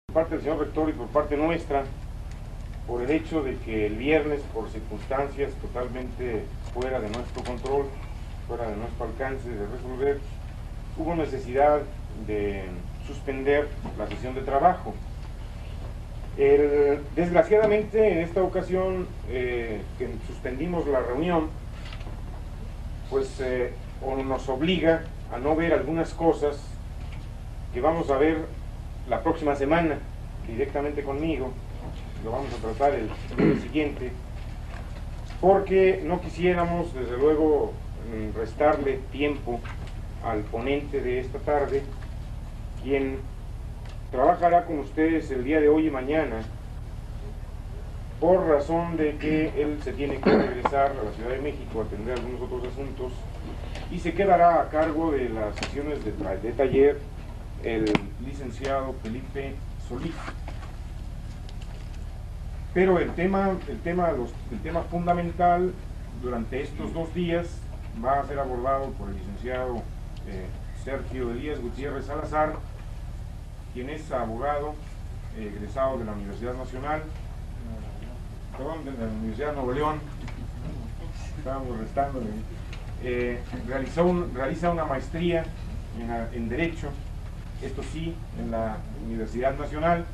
Por parte del señor rector y por parte nuestra, por el hecho de que el viernes, por circunstancias totalmente fuera de nuestro control, fuera de nuestro alcance de resolver, hubo necesidad de suspender la sesión de trabajo. Desgraciadamente, en esta ocasión que suspendimos la reunión, pues nos obliga a no ver algunas cosas que vamos a ver la próxima semana directamente conmigo. Lo vamos a tratar el lunes siguiente, porque no quisiéramos, desde luego, restarle tiempo al ponente de esta tarde, quien trabajará con ustedes el día de hoy y mañana, por razón de que él se tiene que regresar a la Ciudad de México a atender algunos otros asuntos, y se quedará a cargo de las sesiones de taller el licenciado Felipe Solís. Pero el tema fundamental durante estos 2 días va a ser abordado por el licenciado Sergio Elías Gutiérrez Salazar, quien es abogado egresado de la Universidad Nacional, de la Universidad de Nuevo León, estábamos restándole, realiza una maestría en Derecho, esto sí, en la Universidad Nacional,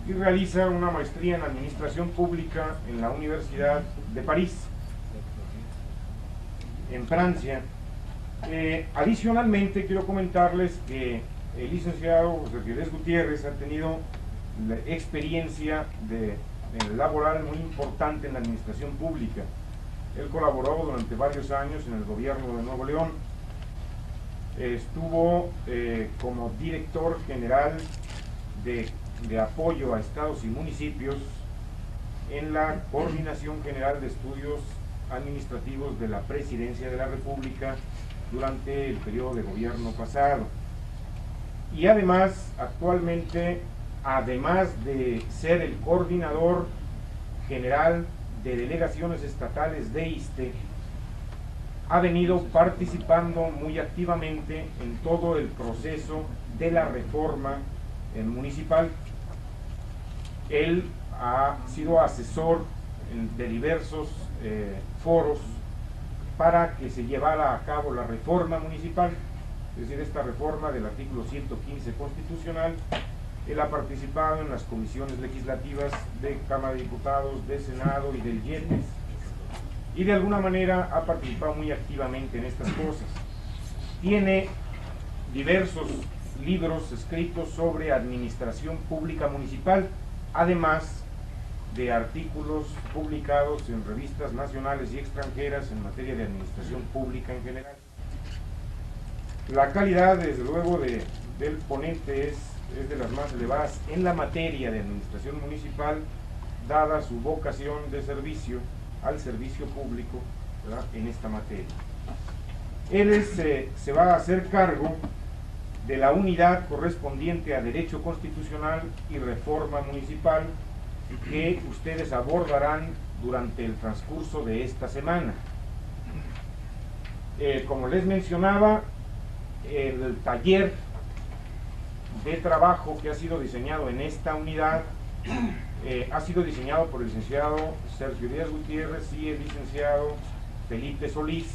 y realiza una maestría en Administración Pública en la Universidad de París, en Francia. Adicionalmente, quiero comentarles que el licenciado Sergio Elías Gutiérrez ha tenido la experiencia laboral muy importante en la administración pública. Él colaboró durante varios años en el gobierno de Nuevo León. Estuvo como director general de apoyo a estados y municipios en la Coordinación General de Estudios Administrativos de la Presidencia de la República durante el periodo de gobierno pasado. Y además, actualmente, además de ser el coordinador general de delegaciones estatales de ISSSTE, ha venido participando muy activamente en todo el proceso de la reforma municipal. Él ha sido asesor de diversos foros para que se llevara a cabo la reforma municipal, es decir, esta reforma del artículo 115 constitucional. Él ha participado en las comisiones legislativas de Cámara de Diputados, de Senado y del YETES, y de alguna manera ha participado muy activamente en estas cosas. Tiene diversos libros escritos sobre administración pública municipal, además de artículos publicados en revistas nacionales y extranjeras en materia de administración pública en general. La calidad, desde luego, del ponente es de las más elevadas en la materia de administración municipal, dada su vocación de servicio al servicio público, ¿verdad?, en esta materia. Él se va a hacer cargo de la unidad correspondiente a Derecho Constitucional y Reforma Municipal, que ustedes abordarán durante el transcurso de esta semana. Como les mencionaba, el taller de trabajo que ha sido diseñado en esta unidad ha sido diseñado por el licenciado Sergio Elías Gutiérrez y el licenciado Felipe Solís,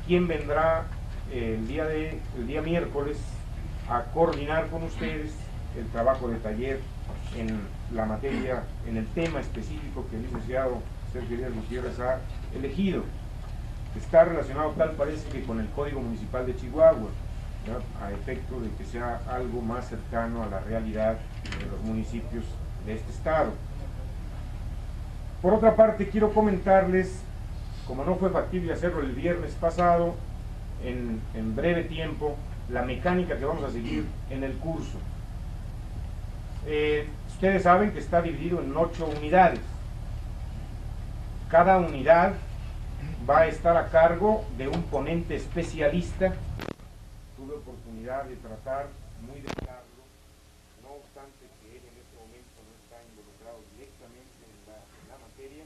quien vendrá el día miércoles a coordinar con ustedes el trabajo de taller en la materia, en el tema específico que el licenciado Sergio Elías Gutiérrez ha elegido. Está relacionado, tal parece, que con el Código Municipal de Chihuahua, ¿verdad?, a efecto de que sea algo más cercano a la realidad de los municipios de este estado. Por otra parte, quiero comentarles, como no fue factible hacerlo el viernes pasado, en breve tiempo, la mecánica que vamos a seguir en el curso. Ustedes saben que está dividido en 8 unidades. Cada unidad va a estar a cargo de un ponente especialista. Tuve oportunidad de tratar muy de largo, no obstante que él en este momento no está involucrado directamente en la materia.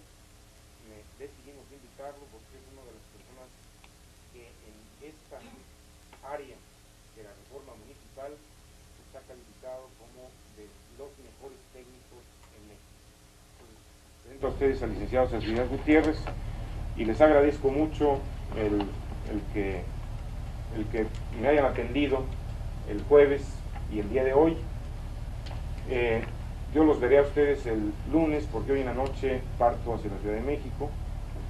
Decidimos invitarlo porque es una de las personas que en esta área de la reforma municipal está calificado como de los mejores A ustedes, al licenciado César Gutiérrez, y les agradezco mucho el que me hayan atendido el jueves y el día de hoy. Yo los veré a ustedes el lunes, porque hoy en la noche parto hacia la Ciudad de México,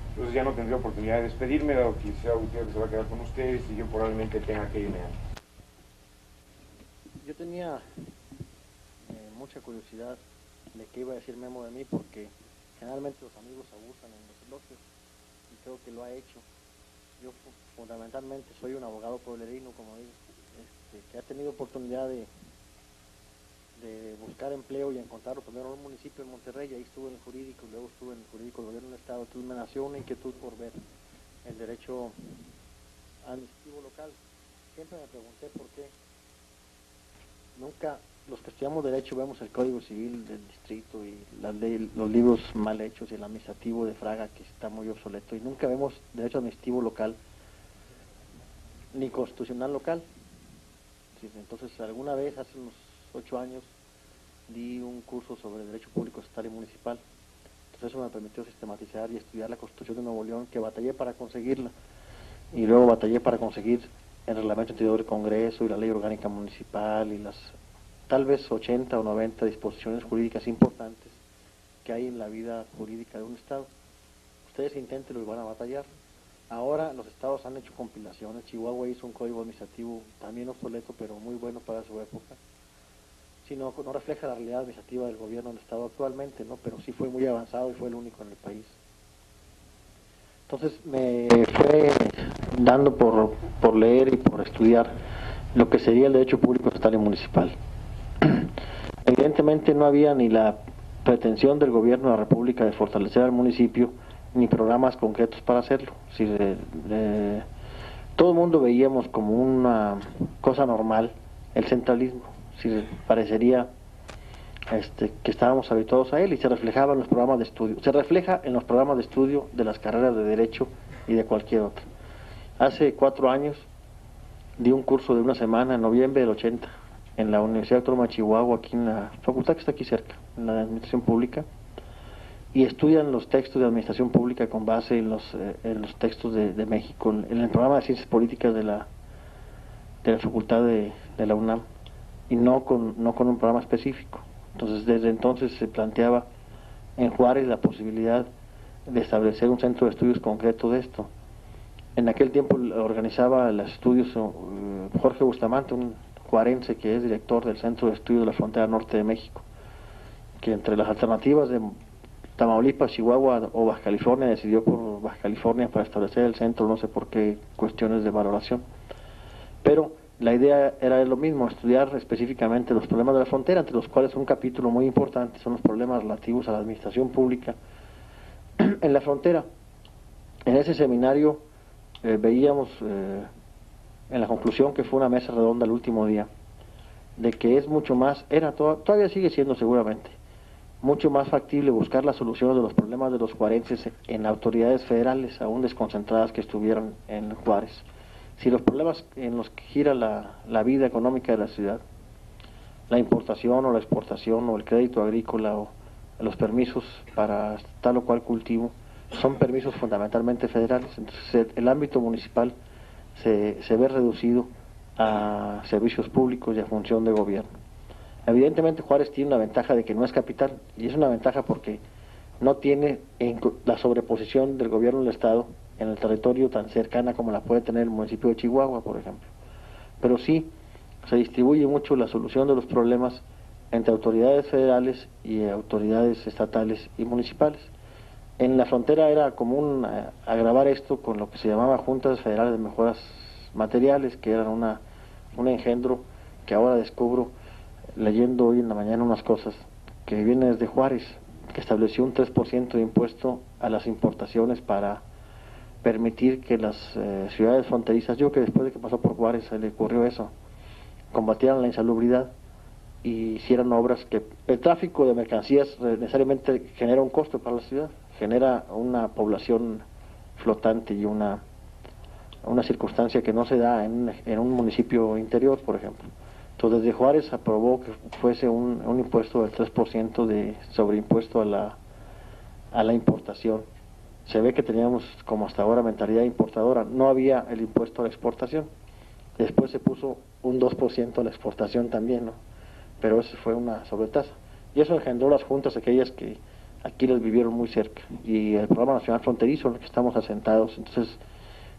entonces ya no tendré oportunidad de despedirme, dado que el licenciado Gutiérrez se va a quedar con ustedes y yo probablemente tenga que irme antes. Yo tenía mucha curiosidad de qué iba a decir Memo de mí, porque generalmente los amigos abusan en los elogios y creo que lo ha hecho. Yo fundamentalmente soy un abogado pueblerino, como digo, que ha tenido oportunidad de buscar empleo y encontrarlo primero en un municipio de Monterrey. Ahí estuve en el jurídico, luego estuve en el jurídico del gobierno del estado. Entonces me nació una inquietud por ver el derecho administrativo local. Siempre me pregunté por qué nunca los que estudiamos derecho vemos el Código Civil del distrito y las leyes, los libros mal hechos y el administrativo de Fraga, que está muy obsoleto, y nunca vemos derecho administrativo local ni constitucional local. Entonces alguna vez, hace unos 8 años, di un curso sobre derecho público estatal y municipal. Entonces eso me permitió sistematizar y estudiar la Constitución de Nuevo León, que batallé para conseguirla, y luego batallé para conseguir el reglamento interior del Congreso y la ley orgánica municipal y las tal vez 80 o 90 disposiciones jurídicas importantes que hay en la vida jurídica de un estado. Ustedes inténtenlo y van a batallar. Ahora los estados han hecho compilaciones. Chihuahua hizo un código administrativo también obsoleto, pero muy bueno para su época. Sí, no refleja la realidad administrativa del gobierno del estado actualmente, ¿no? Pero sí fue muy avanzado y fue el único en el país. Entonces me fue dando por leer y por estudiar lo que sería el derecho público estatal y municipal. Evidentemente no había ni la pretensión del gobierno de la República de fortalecer al municipio, ni programas concretos para hacerlo. Todo el mundo veíamos como una cosa normal el centralismo. Parecería que estábamos habituados a él, y se reflejaba en los programas de estudio. Se refleja en los programas de estudio de las carreras de Derecho y de cualquier otra. Hace 4 años di un curso de una semana, en noviembre del 80, en la Universidad Autónoma de Chihuahua, aquí en la facultad que está aquí cerca, en la Administración Pública, y estudian los textos de Administración Pública con base en los textos de México, en el programa de Ciencias Políticas de la Facultad de la UNAM, y no con un programa específico. Entonces, desde entonces se planteaba en Juárez la posibilidad de establecer un centro de estudios concreto de esto. En aquel tiempo organizaba los estudios Jorge Bustamante, un juarense que es director del Centro de Estudios de la Frontera Norte de México, que entre las alternativas de Tamaulipas, Chihuahua o Baja California decidió por Baja California para establecer el centro, no sé por qué cuestiones de valoración. Pero la idea era lo mismo, estudiar específicamente los problemas de la frontera, entre los cuales un capítulo muy importante son los problemas relativos a la administración pública en la frontera. En ese seminario veíamos en la conclusión, que fue una mesa redonda el último día, de que es mucho más, todavía sigue siendo seguramente, mucho más factible buscar las soluciones de los problemas de los juarenses en autoridades federales, aún desconcentradas, que estuvieran en Juárez. Si los problemas en los que gira la vida económica de la ciudad, la importación o la exportación o el crédito agrícola o los permisos para tal o cual cultivo, son permisos fundamentalmente federales, entonces el ámbito municipal se ve reducido a servicios públicos y a función de gobierno. Evidentemente Juárez tiene una ventaja de que no es capital, y es una ventaja porque no tiene la sobreposición del gobierno del estado en el territorio tan cercana como la puede tener el municipio de Chihuahua, por ejemplo. Pero sí se distribuye mucho la solución de los problemas entre autoridades federales y autoridades estatales y municipales. En la frontera era común agravar esto con lo que se llamaba Juntas Federales de Mejoras Materiales, que eran un engendro que ahora descubro leyendo hoy en la mañana unas cosas, que viene desde Juárez, que estableció un 3% de impuesto a las importaciones para permitir que las ciudades fronterizas, yo que después de que pasó por Juárez se le ocurrió eso, combatieran la insalubridad y hicieran obras que el tráfico de mercancías necesariamente genera un costo para la ciudad, genera una población flotante y una circunstancia que no se da en un municipio interior, por ejemplo. Entonces desde Juárez aprobó que fuese un impuesto del 3% de sobreimpuesto a a la importación. Se ve que teníamos como hasta ahora mentalidad importadora, no había el impuesto a la exportación. Después se puso un 2% a la exportación también, ¿no? Pero eso fue una sobretasa. Y eso engendró las juntas aquellas que aquí las vivieron muy cerca. Y el Programa Nacional Fronterizo en el que estamos asentados. Entonces,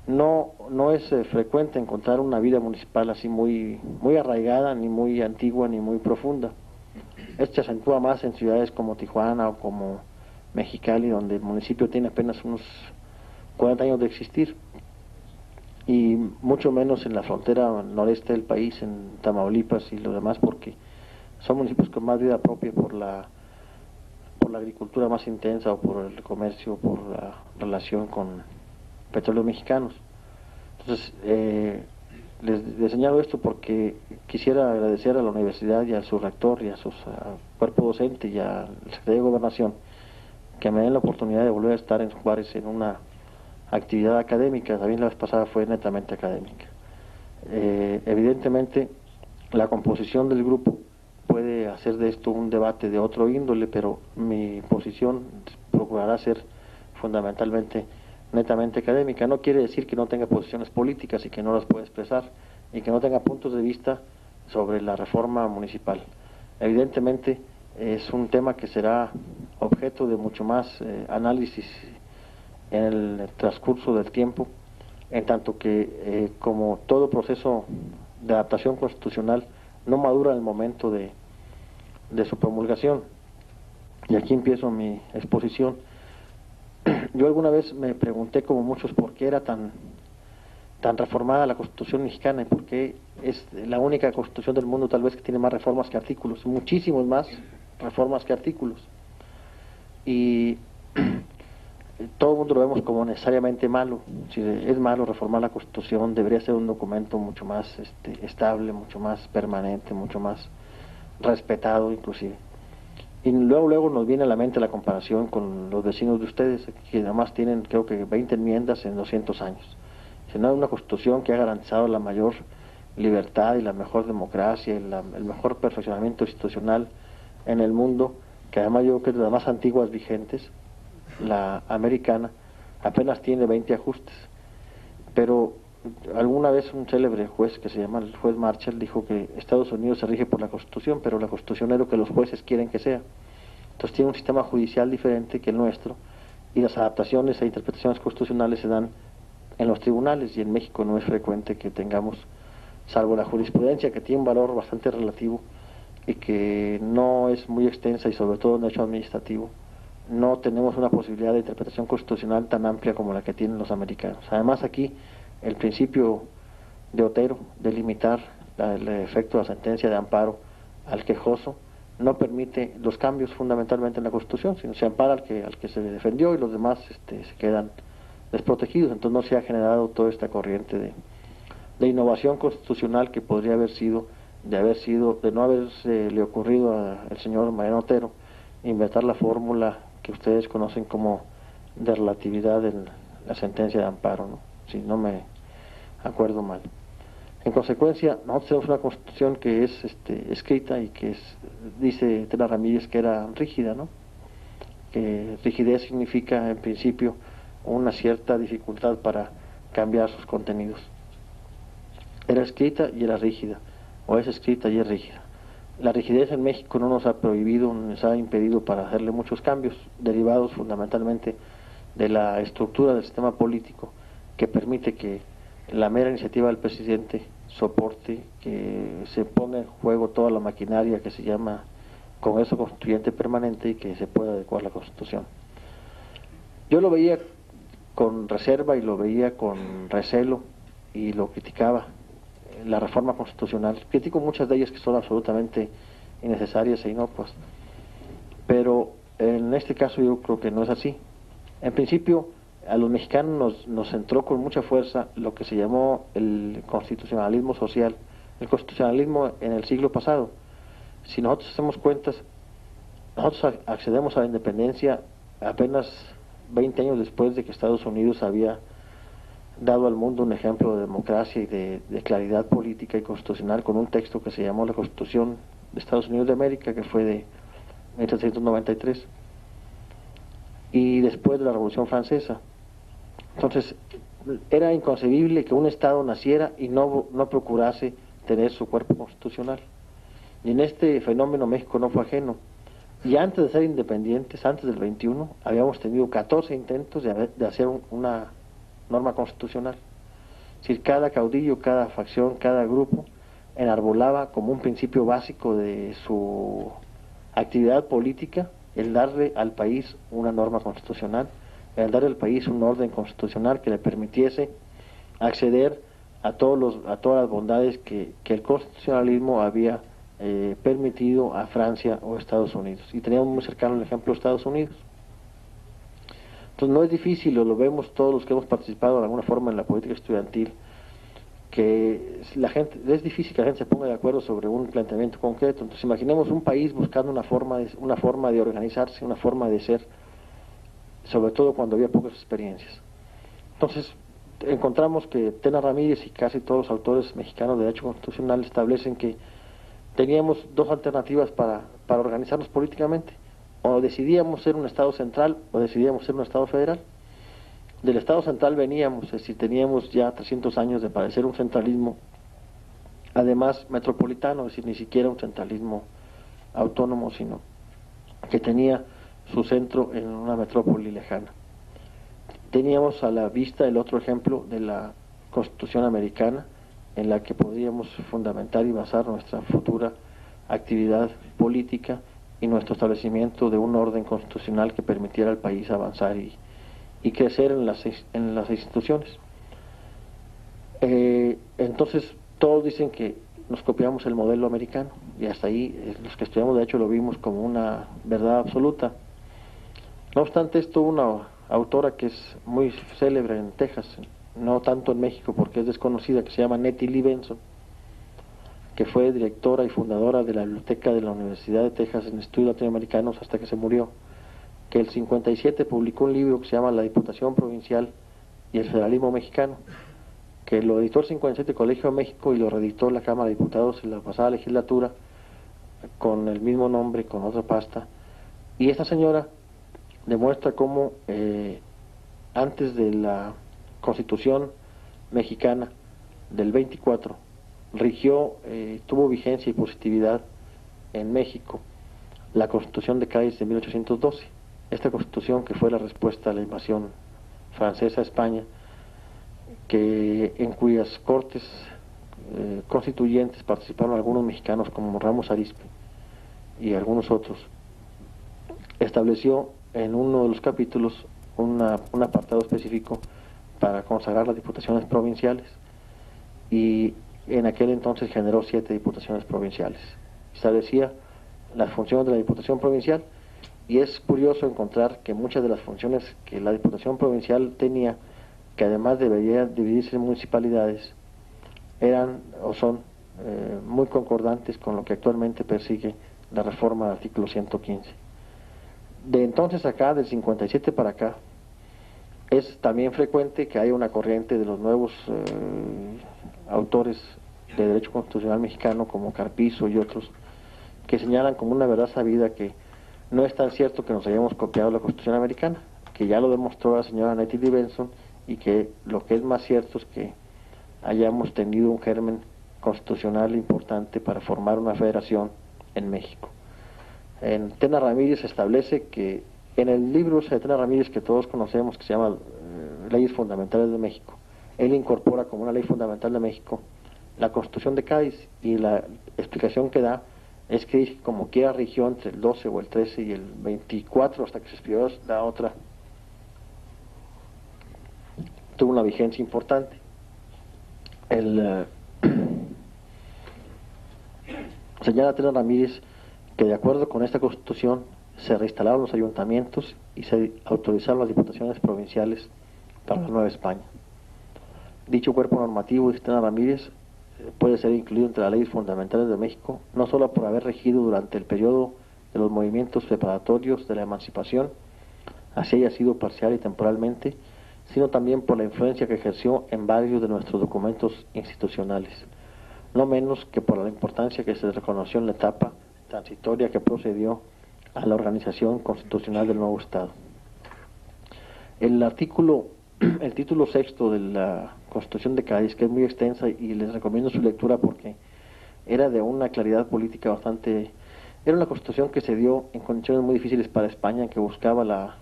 no es frecuente encontrar una vida municipal así muy arraigada, ni muy antigua, ni muy profunda. Esto se acentúa más en ciudades como Tijuana o como Mexicali, donde el municipio tiene apenas unos 40 años de existir, y mucho menos en la frontera noreste del país, en Tamaulipas y lo demás, porque son municipios con más vida propia por la agricultura más intensa, o por el comercio, por la relación con petróleos mexicanos. Entonces, les señalo esto porque quisiera agradecer a la universidad y a su rector y a su cuerpo docente y al secretario de Gobernación que me den la oportunidad de volver a estar en Juárez en una actividad académica. También la vez pasada fue netamente académica. Evidentemente, la composición del grupo puede hacer de esto un debate de otro índole, pero mi posición procurará ser fundamentalmente netamente académica. No quiere decir que no tenga posiciones políticas y que no las pueda expresar, y que no tenga puntos de vista sobre la reforma municipal. Evidentemente es un tema que será objeto de mucho más análisis en el transcurso del tiempo, en tanto que como todo proceso de adaptación constitucional no madura en el momento de su promulgación. Y aquí empiezo mi exposición. Yo alguna vez me pregunté, como muchos, por qué era tan reformada la Constitución mexicana y por qué es la única Constitución del mundo tal vez que tiene más reformas que artículos, muchísimos más reformas que artículos. Y todo el mundo lo vemos como necesariamente malo. Si es malo reformar la Constitución, debería ser un documento mucho más estable, mucho más permanente, mucho más respetado inclusive. Y luego nos viene a la mente la comparación con los vecinos de ustedes, que además tienen creo que 20 enmiendas en 200 años. Si no, es una Constitución que ha garantizado la mayor libertad y la mejor democracia y el mejor perfeccionamiento institucional en el mundo, que además yo creo que es de las más antiguas vigentes. La americana apenas tiene 20 ajustes, pero alguna vez un célebre juez que se llama el juez Marshall dijo que Estados Unidos se rige por la Constitución, pero la Constitución es lo que los jueces quieren que sea. Entonces tiene un sistema judicial diferente que el nuestro, y las adaptaciones e interpretaciones constitucionales se dan en los tribunales, y en México no es frecuente que tengamos, salvo la jurisprudencia, que tiene un valor bastante relativo y que no es muy extensa, y sobre todo en derecho administrativo, no tenemos una posibilidad de interpretación constitucional tan amplia como la que tienen los americanos. Además, aquí el principio de Otero de limitar el efecto de la sentencia de amparo al quejoso no permite los cambios fundamentalmente en la Constitución, sino se ampara al que se defendió, y los demás se quedan desprotegidos. Entonces no se ha generado toda esta corriente de innovación constitucional que podría haber sido de no haberse ocurrido al señor Mariano Otero inventar la fórmula que ustedes conocen como de relatividad en la sentencia de amparo, ¿no? Si no me acuerdo mal. En consecuencia, nosotros tenemos una Constitución que es escrita y que dice Tela Ramírez que era rígida, ¿no? Que rigidez significa en principio una cierta dificultad para cambiar sus contenidos. Era escrita y era rígida, o es escrita y es rígida. La rigidez en México no nos ha prohibido, nos ha impedido para hacerle muchos cambios, derivados fundamentalmente de la estructura del sistema político, que permite que la mera iniciativa del presidente soporte que se ponga en juego toda la maquinaria que se llama Congreso Constituyente Permanente, y que se pueda adecuar la Constitución. Yo lo veía con reserva y lo veía con recelo, y lo criticaba, la reforma constitucional. Critico muchas de ellas que son absolutamente innecesarias e inocuas, pero en este caso yo creo que no es así. En principio, a los mexicanos nos entró con mucha fuerza lo que se llamó el constitucionalismo social, el constitucionalismo en el siglo pasado. Si nosotros hacemos cuentas, nosotros accedemos a la independencia apenas 20 años después de que Estados Unidos había dado al mundo un ejemplo de democracia y de claridad política y constitucional, con un texto que se llamó la Constitución de Estados Unidos de América, que fue de 1793. y después de la Revolución Francesa. Entonces, era inconcebible que un Estado naciera y no procurase tener su cuerpo constitucional. Y en este fenómeno México no fue ajeno. Y antes de ser independientes, antes del 21, habíamos tenido 14 intentos de hacer una norma constitucional. Es decir, cada caudillo, cada facción, cada grupo enarbolaba como un principio básico de su actividad política el darle al país una norma constitucional, el darle al país un orden constitucional que le permitiese acceder a todas las bondades que el constitucionalismo había permitido a Francia o Estados Unidos. Y teníamos muy cercano el ejemplo de Estados Unidos. Entonces no es difícil, lo vemos todos los que hemos participado de alguna forma en la política estudiantil, que es difícil que la gente se ponga de acuerdo sobre un planteamiento concreto. Entonces imaginemos un país buscando una forma de organizarse, una forma de ser, sobre todo cuando había pocas experiencias. Entonces encontramos que Tena Ramírez y casi todos los autores mexicanos de derecho constitucional establecen que teníamos dos alternativas para organizarnos políticamente: o decidíamos ser un Estado central o decidíamos ser un Estado federal. Del Estado central veníamos, es decir, teníamos ya 300 años de padecer un centralismo, además metropolitano, es decir, ni siquiera un centralismo autónomo, sino que tenía su centro en una metrópoli lejana. Teníamos a la vista el otro ejemplo de la Constitución americana, en la que podíamos fundamentar y basar nuestra futura actividad política y nuestro establecimiento de un orden constitucional que permitiera al país avanzar y crecer en las instituciones. Entonces todos dicen que nos copiamos el modelo americano, y hasta ahí los que estudiamos de hecho lo vimos como una verdad absoluta. No obstante, esto una autora que es muy célebre en Texas, no tanto en México porque es desconocida, que se llama Nettie Lee Benson, que fue directora y fundadora de la biblioteca de la Universidad de Texas en estudios latinoamericanos hasta que se murió, que el 57 publicó un libro que se llama La Diputación Provincial y el Federalismo Mexicano, que lo editó el 57 Colegio de México y lo reeditó la Cámara de Diputados en la pasada legislatura con el mismo nombre, con otra pasta. Y esta señora demuestra cómo antes de la Constitución mexicana del 24 tuvo vigencia y positividad en México la Constitución de Cádiz de 1812. Esta Constitución, que fue la respuesta a la invasión francesa a España, en cuyas cortes constituyentes participaron algunos mexicanos como Ramos Arizpe y algunos otros, estableció en uno de los capítulos un apartado específico para consagrar las diputaciones provinciales, y en aquel entonces generó 7 diputaciones provinciales. Establecía las funciones de la diputación provincial, y es curioso encontrar que muchas de las funciones que la diputación provincial tenía, que además debería dividirse en municipalidades, eran o son muy concordantes con lo que actualmente persigue la reforma del artículo 115. De entonces acá, del 57 para acá, es también frecuente que haya una corriente de los nuevos autores de derecho constitucional mexicano, como Carpizo y otros, que señalan como una verdad sabida que no es tan cierto que nos hayamos copiado la Constitución americana, que ya lo demostró la señora Nettie Lee Benson, y que lo que es más cierto es que hayamos tenido un germen constitucional importante para formar una federación en México. En Tena Ramírez se establece que en el libro de Tena Ramírez, que todos conocemos, que se llama Leyes Fundamentales de México, él incorpora como una ley fundamental de México la Constitución de Cádiz, y la explicación que da es que como quiera rigió entre el 12 o el 13 y el 24, hasta que se expidió la otra, tuvo una vigencia importante. Señala Tena Ramírez que de acuerdo con esta Constitución se reinstalaron los ayuntamientos y se autorizaron las diputaciones provinciales para la Nueva España. Dicho cuerpo normativo, dice Tena Ramírez, puede ser incluido entre las leyes fundamentales de México, no solo por haber regido durante el periodo de los movimientos preparatorios de la emancipación, así haya sido parcial y temporalmente, sino también por la influencia que ejerció en varios de nuestros documentos institucionales, no menos que por la importancia que se reconoció en la etapa transitoria que procedió a la organización constitucional del nuevo Estado. El título sexto de la Constitución de Cádiz, que es muy extensa y les recomiendo su lectura porque era de una claridad política bastante... Era una constitución que se dio en condiciones muy difíciles para España, que buscaba la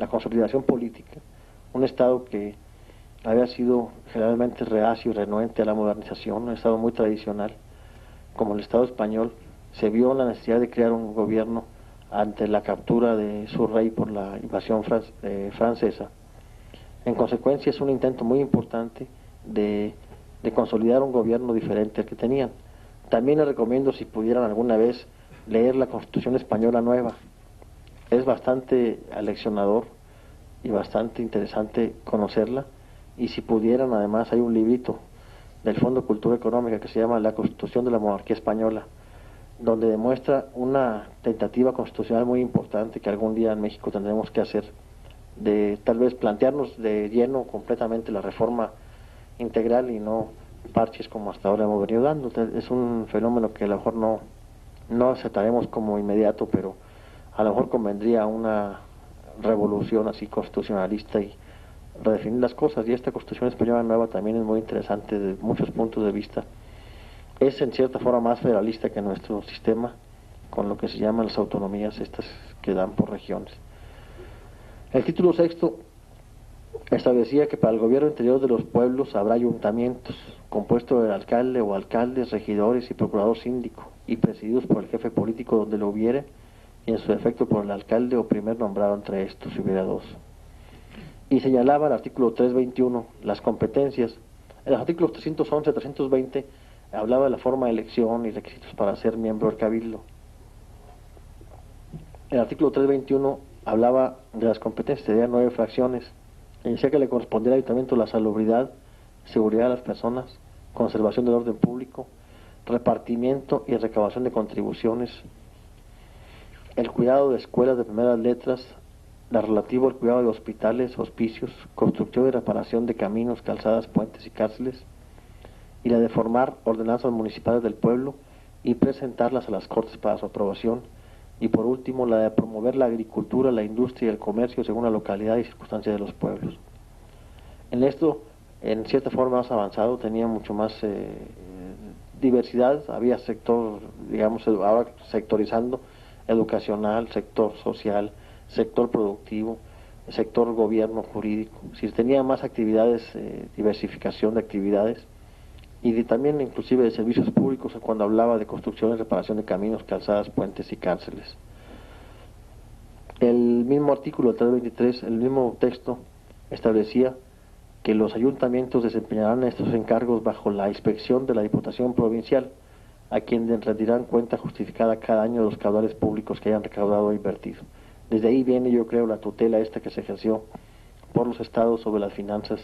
consolidación política, un Estado que había sido generalmente reacio y renuente a la modernización, un Estado muy tradicional, como el Estado español. Se vio la necesidad de crear un gobierno ante la captura de su rey por la invasión francesa. En consecuencia, es un intento muy importante de consolidar un gobierno diferente al que tenían. También les recomiendo, si pudieran alguna vez, leer la Constitución Española nueva. Es bastante aleccionador y bastante interesante conocerla. Y si pudieran, además, hay un librito del Fondo de Cultura Económica que se llama La Constitución de la Monarquía Española, donde demuestra una tentativa constitucional muy importante que algún día en México tendremos que hacer, de tal vez plantearnos de lleno completamente la reforma integral y no parches como hasta ahora hemos venido dando. Es un fenómeno que a lo mejor no aceptaremos como inmediato, pero a lo mejor convendría una revolución así constitucionalista y redefinir las cosas. Y esta Constitución Española nueva también es muy interesante desde muchos puntos de vista. Es en cierta forma más federalista que nuestro sistema, con lo que se llaman las autonomías estas que dan por regiones. El título sexto establecía que para el gobierno interior de los pueblos habrá ayuntamientos, compuestos del alcalde o alcaldes, regidores y procurador síndico, y presididos por el jefe político donde lo hubiere, y en su defecto por el alcalde o primer nombrado entre estos, si hubiera dos. Y señalaba el artículo 321 las competencias. En los artículos 311 320 hablaba de la forma de elección y requisitos para ser miembro del cabildo. El artículo 321 hablaba de las competencias, tenía 9 fracciones, y decía que le correspondía al ayuntamiento la salubridad, seguridad de las personas, conservación del orden público, repartimiento y recabación de contribuciones, el cuidado de escuelas de primeras letras, la relativo al cuidado de hospitales, hospicios, construcción y reparación de caminos, calzadas, puentes y cárceles, y la de formar ordenanzas municipales del pueblo y presentarlas a las Cortes para su aprobación, y por último la de promover la agricultura, la industria y el comercio según la localidad y circunstancias de los pueblos. En esto, en cierta forma más avanzado, tenía mucho más diversidad, había sector, digamos, ahora sectorizando, educacional, sector social, sector productivo, sector gobierno jurídico. Si tenía más actividades, diversificación de actividades, y también inclusive de servicios públicos cuando hablaba de construcción y reparación de caminos, calzadas, puentes y cárceles. El mismo artículo 323, el mismo texto, establecía que los ayuntamientos desempeñarán estos encargos bajo la inspección de la Diputación Provincial, a quien rendirán cuenta justificada cada año de los caudales públicos que hayan recaudado e invertido. Desde ahí viene, yo creo, la tutela esta que se ejerció por los estados sobre las finanzas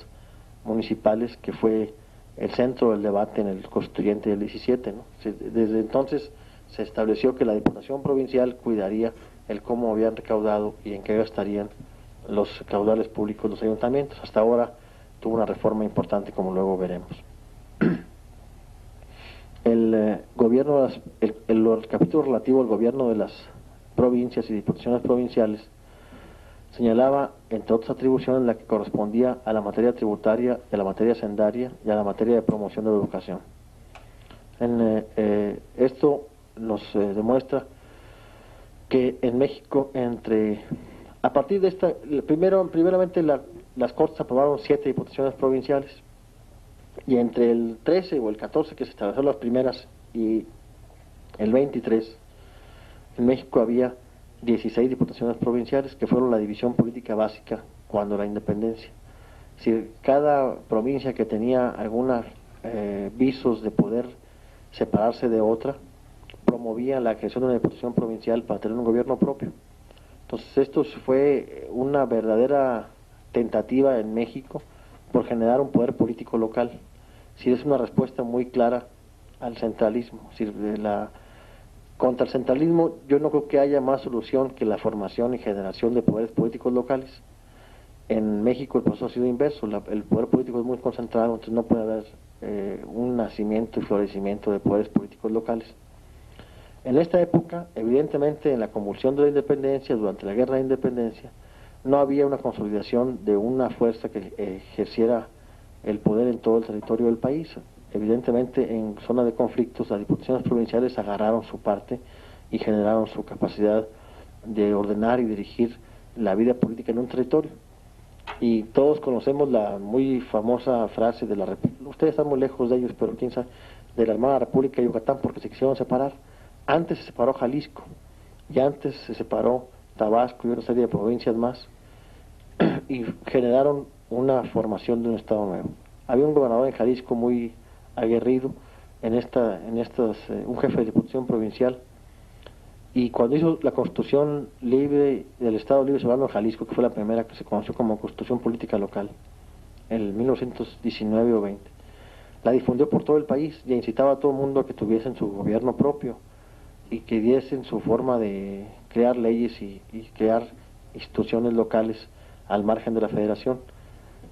municipales, que fue el centro del debate en el constituyente del 17, ¿no? Desde entonces se estableció que la Diputación Provincial cuidaría el cómo habían recaudado y en qué gastarían los caudales públicos de los ayuntamientos. Hasta ahora tuvo una reforma importante, como luego veremos. El capítulo relativo al gobierno de las provincias y diputaciones provinciales señalaba, entre otras atribuciones, la que correspondía a la materia tributaria, a la materia hacendaria y a la materia de promoción de la educación. Esto nos demuestra que en México, a partir de esta, primeramente las Cortes aprobaron 7 diputaciones provinciales, y entre el 13 o el 14 que se establecieron las primeras y el 23, en México había 16 diputaciones provinciales, que fueron la división política básica cuando la independencia. Si cada provincia que tenía algunos visos de poder separarse de otra, promovía la creación de una diputación provincial para tener un gobierno propio. Entonces esto fue una verdadera tentativa en México por generar un poder político local. Si es una respuesta muy clara al centralismo. Contra el centralismo yo no creo que haya más solución que la formación y generación de poderes políticos locales. En México el proceso ha sido inverso, el poder político es muy concentrado, entonces no puede haber un nacimiento y florecimiento de poderes políticos locales. En esta época, evidentemente en la convulsión de la independencia, durante la guerra de independencia, no había una consolidación de una fuerza que ejerciera el poder en todo el territorio del país. Evidentemente, en zona de conflictos, las diputaciones provinciales agarraron su parte y generaron su capacidad de ordenar y dirigir la vida política en un territorio. Y todos conocemos la muy famosa frase de ustedes están muy lejos de ellos, pero quién sabe, de la hermana República de Yucatán, porque se quisieron separar. Antes se separó Jalisco, y antes se separó Tabasco y una serie de provincias más, y generaron una formación de un Estado nuevo. Había un gobernador en Jalisco muy aguerrido, un jefe de diputación provincial, y cuando hizo la Constitución Libre del Estado Libre Soberano de Jalisco, que fue la primera que se conoció como Constitución Política Local, en 1919 o 20, la difundió por todo el país y incitaba a todo el mundo a que tuviesen su gobierno propio y que diesen su forma de crear leyes y crear instituciones locales al margen de la federación.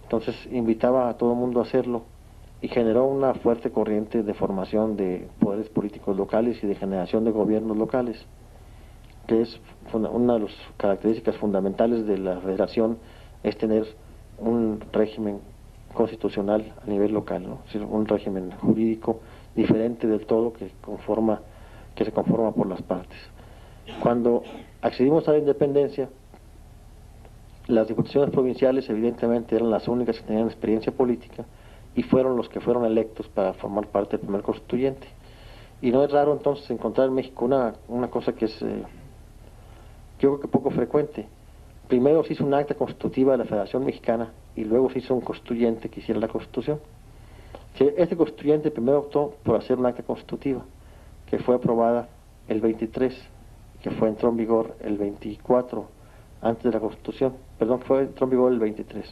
Entonces invitaba a todo el mundo a hacerlo y generó una fuerte corriente de formación de poderes políticos locales y de generación de gobiernos locales, que es una de las características fundamentales de la federación, es tener un régimen constitucional a nivel local, ¿no? Es decir, un régimen jurídico diferente del todo que se conforma por las partes. Cuando accedimos a la independencia, las diputaciones provinciales evidentemente eran las únicas que tenían experiencia política y fueron los que fueron electos para formar parte del primer constituyente. Y no es raro entonces encontrar en México una cosa que es yo creo que poco frecuente. Primero se hizo un acta constitutiva de la Federación Mexicana y luego se hizo un constituyente que hiciera la Constitución. Este constituyente primero optó por hacer un acta constitutiva que fue aprobada el 23, que entró en vigor el 24 antes de la Constitución, entró en vigor el 23.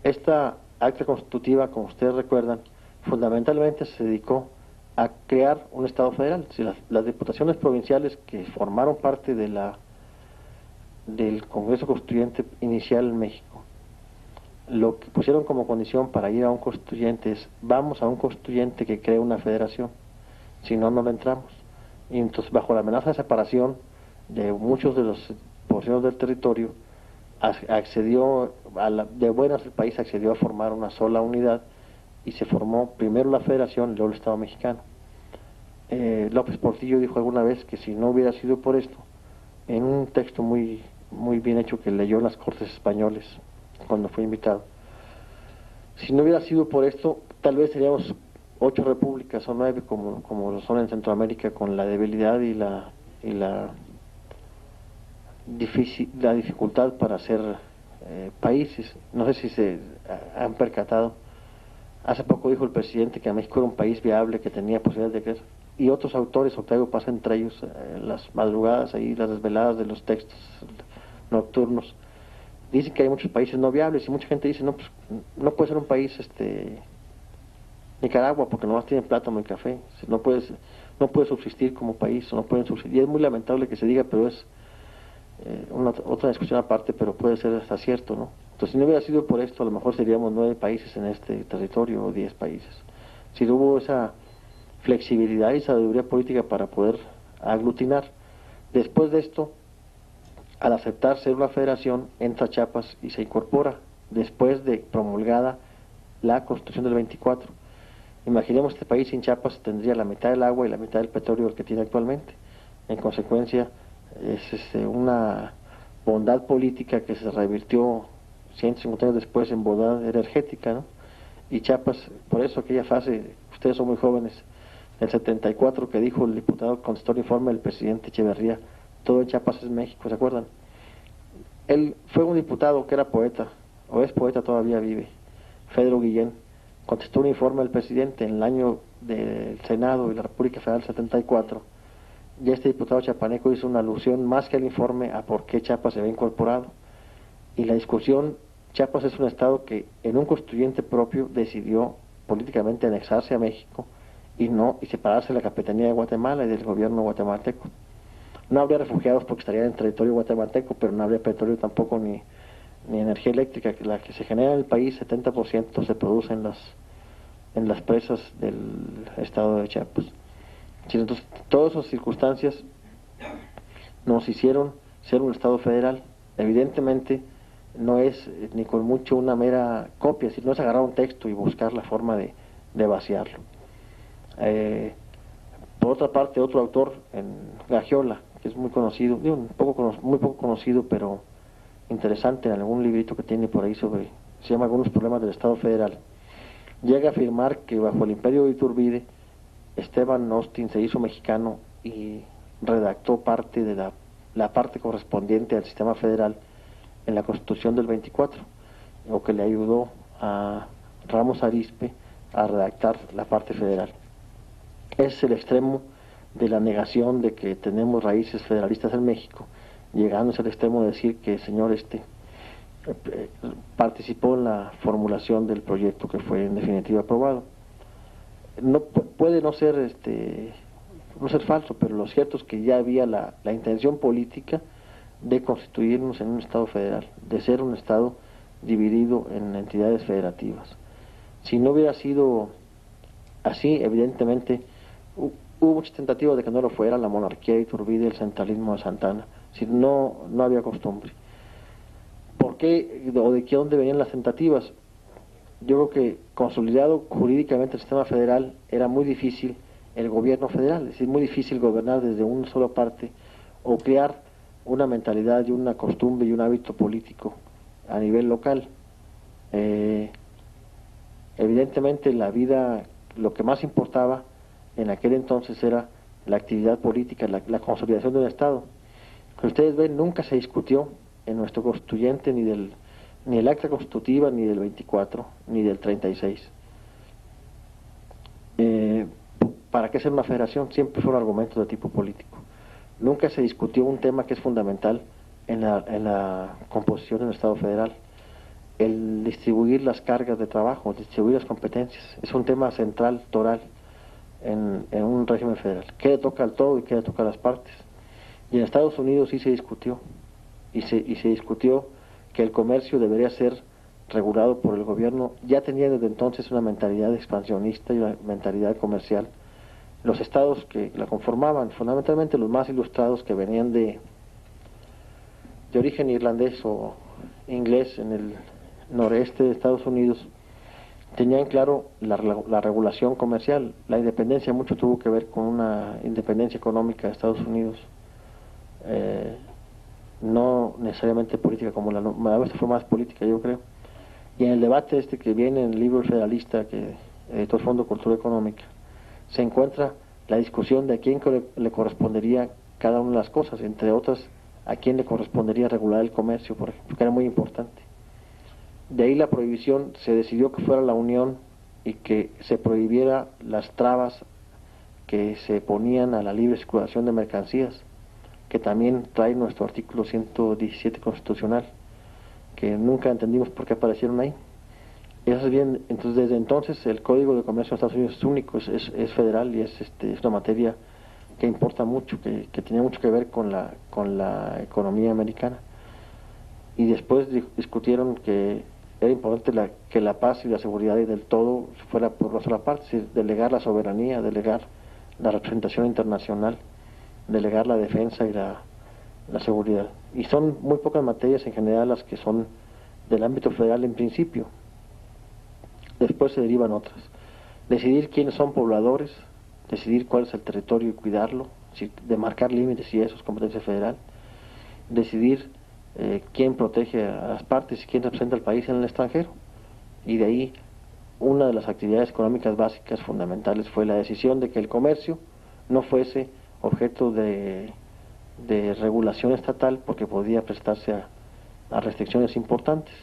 Esta acta constitutiva, como ustedes recuerdan, fundamentalmente se dedicó a crear un Estado federal. Si las diputaciones provinciales que formaron parte del Congreso Constituyente inicial en México, lo que pusieron como condición para ir a un constituyente es: vamos a un constituyente que cree una federación, si no, no lo entramos. Y entonces, bajo la amenaza de separación de muchos de los porciones del territorio, de buenas el país accedió a formar una sola unidad y se formó primero la federación y luego el Estado mexicano. López Portillo dijo alguna vez que si no hubiera sido por esto, en un texto muy bien hecho que leyó en las Cortes Españoles cuando fue invitado, si no hubiera sido por esto, tal vez seríamos 8 repúblicas o 9 como lo son en Centroamérica, con la debilidad y la dificultad para ser países. No sé si se han percatado. Hace poco dijo el presidente que México era un país viable, que tenía posibilidades de crecer. Y otros autores, Octavio Paz entre ellos, las madrugadas ahí, las desveladas de los textos nocturnos, dicen que hay muchos países no viables y mucha gente dice, no, pues no puede ser un país Nicaragua porque nomás tienen plátano y café. No puede subsistir como país, no pueden subsistir. Y es muy lamentable que se diga, pero es otra discusión aparte, pero puede ser hasta cierto, ¿no? Entonces, si no hubiera sido por esto, a lo mejor seríamos 9 países en este territorio o 10 países. Si no hubo esa flexibilidad y sabiduría política para poder aglutinar. Después de esto, al aceptar ser una federación, entra Chiapas y se incorpora después de promulgada la Constitución del 24. Imaginemos este país sin Chiapas, tendría la mitad del agua y la mitad del petróleo que tiene actualmente. En consecuencia, es una bondad política que se revirtió 150 años después en bondad energética, ¿no? Y Chiapas, por eso aquella frase, ustedes son muy jóvenes, del 74, que dijo el diputado que contestó el informe del presidente Echeverría: todo en Chiapas es México, ¿se acuerdan? Él fue un diputado que era poeta, o es poeta, todavía vive, Pedro Guillén, contestó un informe del presidente en el año del Senado y la República Federal 74, y este diputado chapaneco hizo una alusión más que al informe a por qué Chiapas se había incorporado. Y la discusión: Chiapas es un estado que en un constituyente propio decidió políticamente anexarse a México y separarse de la capitanía de Guatemala y del gobierno guatemalteco. No habría refugiados porque estarían en territorio guatemalteco, pero no habría petróleo tampoco ni energía eléctrica, que la que se genera en el país, 70% se produce en las presas del estado de Chiapas. Entonces, todas esas circunstancias nos hicieron ser un estado federal, Evidentemente no es ni con mucho una mera copia, sino es agarrar un texto y buscar la forma de vaciarlo. Por otra parte, otro autor, Gagiola, que es muy conocido, digo, muy poco conocido, pero interesante, en algún librito que tiene por ahí se llama Algunos problemas del Estado Federal, llega a afirmar que bajo el imperio de Iturbide, Esteban Austin se hizo mexicano y redactó parte de la parte correspondiente al sistema federal en la Constitución del 24, o que le ayudó a Ramos Arizpe a redactar la parte federal. Es el extremo de la negación de que tenemos raíces federalistas en México, llegándose al extremo de decir que el señor participó en la formulación del proyecto que fue en definitiva aprobado. No puede no ser no ser falso, pero lo cierto es que ya había la intención política de constituirnos en un Estado federal, de ser un Estado dividido en entidades federativas. Si no hubiera sido así, evidentemente hubo muchas tentativas de que no lo fuera, la monarquía de Iturbide, el centralismo de Santana, si no había costumbre. ¿Por qué o de qué dónde venían las tentativas? Yo creo que consolidado jurídicamente el sistema federal era muy difícil el gobierno federal, es decir, muy difícil gobernar desde una sola parte o crear una mentalidad y una costumbre y un hábito político a nivel local. Evidentemente la vida, lo que más importaba en aquel entonces era la actividad política, la consolidación de un Estado. Como ustedes ven, nunca se discutió en nuestro constituyente ni el acta constitutiva, ni del 24, ni del 36. ¿Para qué ser una federación? Siempre fueron argumentos de tipo político. Nunca se discutió un tema que es fundamental en la composición del Estado federal, el distribuir las cargas de trabajo, distribuir las competencias. Es un tema central, toral, en un régimen federal. ¿Qué le toca al todo y qué le toca a las partes? Y en Estados Unidos sí se discutió, y se discutió que el comercio debería ser regulado por el gobierno. Ya tenía desde entonces una mentalidad expansionista y una mentalidad comercial. Los estados que la conformaban, fundamentalmente los más ilustrados que venían de origen irlandés o inglés en el noreste de Estados Unidos, tenían claro la regulación comercial. La independencia mucho tuvo que ver con una independencia económica de Estados Unidos, no necesariamente política como la nuestra fue más política, yo creo. Y en el debate que viene en el libro El Federalista, que editó el Fondo de Cultura Económica, se encuentra la discusión de a quién le correspondería cada una de las cosas, entre otras, a quién le correspondería regular el comercio, por ejemplo, que era muy importante. De ahí la prohibición, se decidió que fuera la Unión y que se prohibiera las trabas que se ponían a la libre circulación de mercancías, que también trae nuestro artículo 117 constitucional, que nunca entendimos por qué aparecieron ahí. Eso es bien. Entonces, desde entonces el Código de Comercio de Estados Unidos es único, es federal y es una materia que importa mucho, que tenía mucho que ver con la economía americana. Y después discutieron que era importante que la paz y la seguridad y del todo fuera por una sola parte, es decir, delegar la soberanía, delegar la representación internacional, delegar la defensa y la seguridad. Y son muy pocas materias en general las que son del ámbito federal en principio. Después se derivan otras. Decidir quiénes son pobladores, decidir cuál es el territorio y cuidarlo, demarcar límites, y eso es competencia federal. Decidir quién protege a las partes y quién representa al país en el extranjero. Y de ahí, una de las actividades económicas básicas fundamentales fue la decisión de que el comercio no fuese objeto de regulación estatal, porque podía prestarse a restricciones importantes.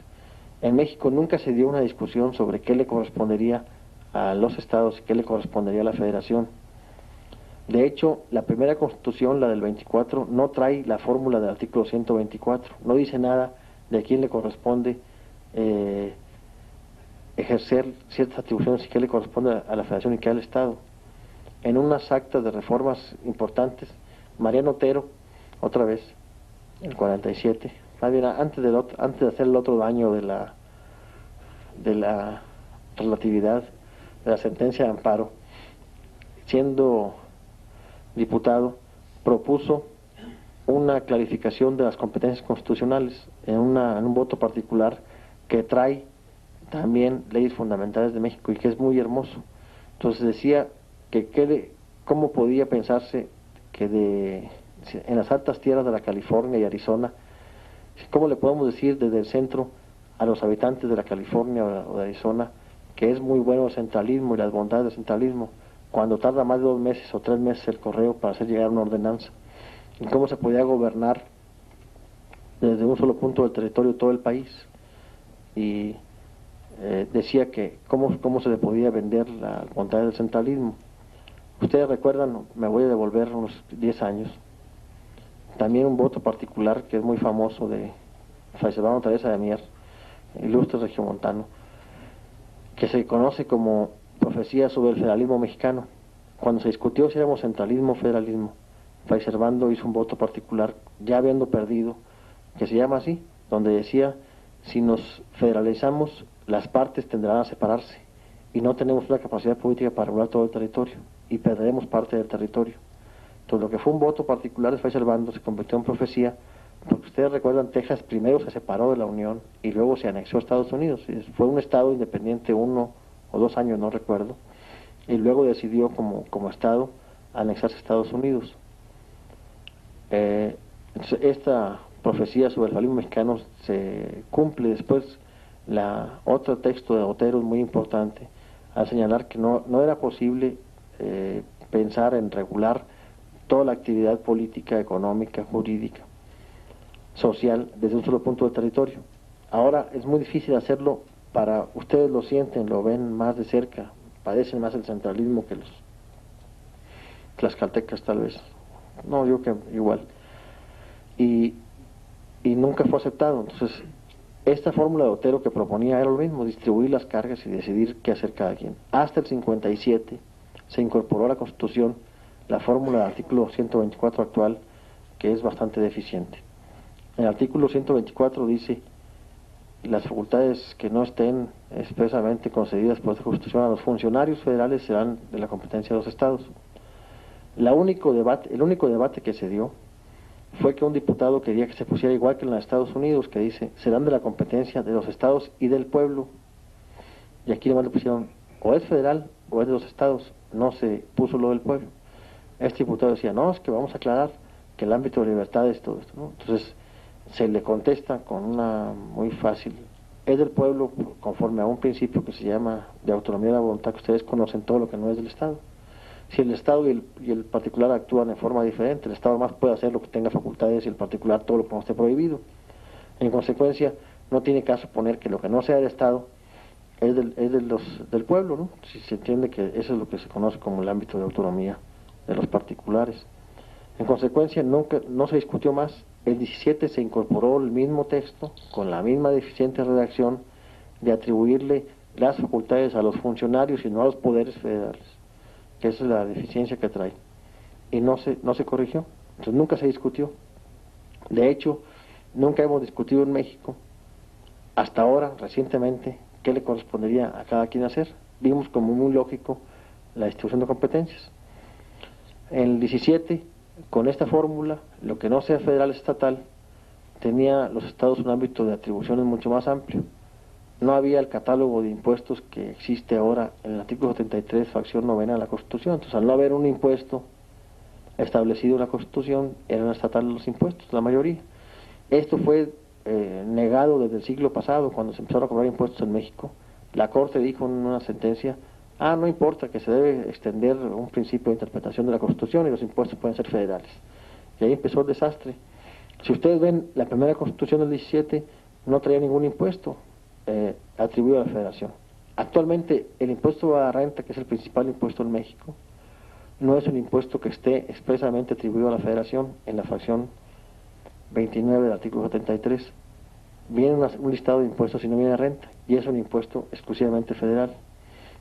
En México nunca se dio una discusión sobre qué le correspondería a los estados y qué le correspondería a la federación. De hecho, la primera constitución, la del 24, no trae la fórmula del artículo 124, no dice nada de a quién le corresponde ejercer ciertas atribuciones y qué le corresponde a la federación y qué al estado. En unas actas de reformas importantes, Mariano Otero, otra vez, el 47, más bien antes de hacer el otro daño de la relatividad de la sentencia de amparo, siendo diputado, propuso una clarificación de las competencias constitucionales en un voto particular que trae también leyes fundamentales de México y que es muy hermoso. Entonces decía que cómo podía pensarse que en las altas tierras de la California y Arizona, ¿cómo le podemos decir desde el centro a los habitantes de la California o de Arizona que es muy bueno el centralismo y las bondades del centralismo, cuando tarda más de 2 meses o 3 meses el correo para hacer llegar una ordenanza? ¿Y cómo se podía gobernar desde un solo punto del territorio todo el país? Y decía que cómo se le podía vender la bondad del centralismo. Ustedes recuerdan, me voy a devolver unos 10 años, también un voto particular que es muy famoso de Fray Servando Teresa de Mier, ilustre regiomontano, que se conoce como Profecía sobre el Federalismo Mexicano. Cuando se discutió si éramos centralismo o federalismo, Fray Servando hizo un voto particular, ya habiendo perdido, que se llama así, donde decía: si nos federalizamos, las partes tendrán a separarse, y no tenemos la capacidad política para regular todo el territorio, y perderemos parte del territorio. Entonces, lo que fue un voto particular de Fray Servando se convirtió en profecía, porque ustedes recuerdan, Texas primero se separó de la Unión y luego se anexó a Estados Unidos. Fue un estado independiente 1 o 2 años, no recuerdo, y luego decidió como estado anexarse a Estados Unidos. Entonces, esta profecía sobre el federalismo mexicano se cumple después. Otro texto de Otero es muy importante al señalar que no era posible pensar en regular toda la actividad política, económica, jurídica, social desde un solo punto del territorio. Ahora es muy difícil hacerlo. Para ustedes lo sienten, lo ven más de cerca, padecen más el centralismo que los tlaxcaltecas tal vez. No, yo que igual. Y nunca fue aceptado. Entonces, esta fórmula de Otero que proponía era lo mismo: distribuir las cargas y decidir qué hacer cada quien. Hasta el 57 se incorporó a la Constitución la fórmula del artículo 124 actual, que es bastante deficiente. En el artículo 124 dice: las facultades que no estén expresamente concedidas por esta Constitución a los funcionarios federales serán de la competencia de los estados. El único debate que se dio fue que un diputado quería que se pusiera igual que en los Estados Unidos, que dice: serán de la competencia de los estados y del pueblo. Y aquí además le pusieron: o es federal o es de los estados, no se puso lo del pueblo. Este diputado decía: no, es que vamos a aclarar que el ámbito de libertad es todo esto, ¿no? Entonces se le contesta con una muy fácil: es del pueblo conforme a un principio que se llama de autonomía de la voluntad, que ustedes conocen todo lo que no es del Estado. Si el Estado y el particular actúan en forma diferente, el Estado más puede hacer lo que tenga facultades y el particular todo lo que no esté prohibido. En consecuencia, no tiene caso poner que lo que no sea del Estado es del pueblo, ¿no? Si se entiende que eso es lo que se conoce como el ámbito de autonomía de los particulares. En consecuencia, no se discutió más. El 17 se incorporó el mismo texto con la misma deficiente redacción de atribuirle las facultades a los funcionarios y no a los poderes federales, que esa es la deficiencia que trae, y no se corrigió. Entonces nunca se discutió. De hecho, nunca hemos discutido en México hasta ahora, recientemente, qué le correspondería a cada quien hacer. Vimos como muy lógico la distribución de competencias. En el 17, con esta fórmula, lo que no sea federal estatal, tenía los estados un ámbito de atribuciones mucho más amplio. No había el catálogo de impuestos que existe ahora en el artículo 73, fracción 9 de la Constitución. Entonces, al no haber un impuesto establecido en la Constitución, eran estatales los impuestos, la mayoría. Esto fue negado desde el siglo pasado, cuando se empezaron a cobrar impuestos en México. La Corte dijo en una sentencia: no importa, que se debe extender un principio de interpretación de la Constitución y los impuestos pueden ser federales. Y ahí empezó el desastre. Si ustedes ven, la primera Constitución del 17 no traía ningún impuesto atribuido a la Federación. Actualmente, el impuesto a la renta, que es el principal impuesto en México, no es un impuesto que esté expresamente atribuido a la Federación. En la fracción 29 del artículo 73 viene un listado de impuestos y no viene renta, y es un impuesto exclusivamente federal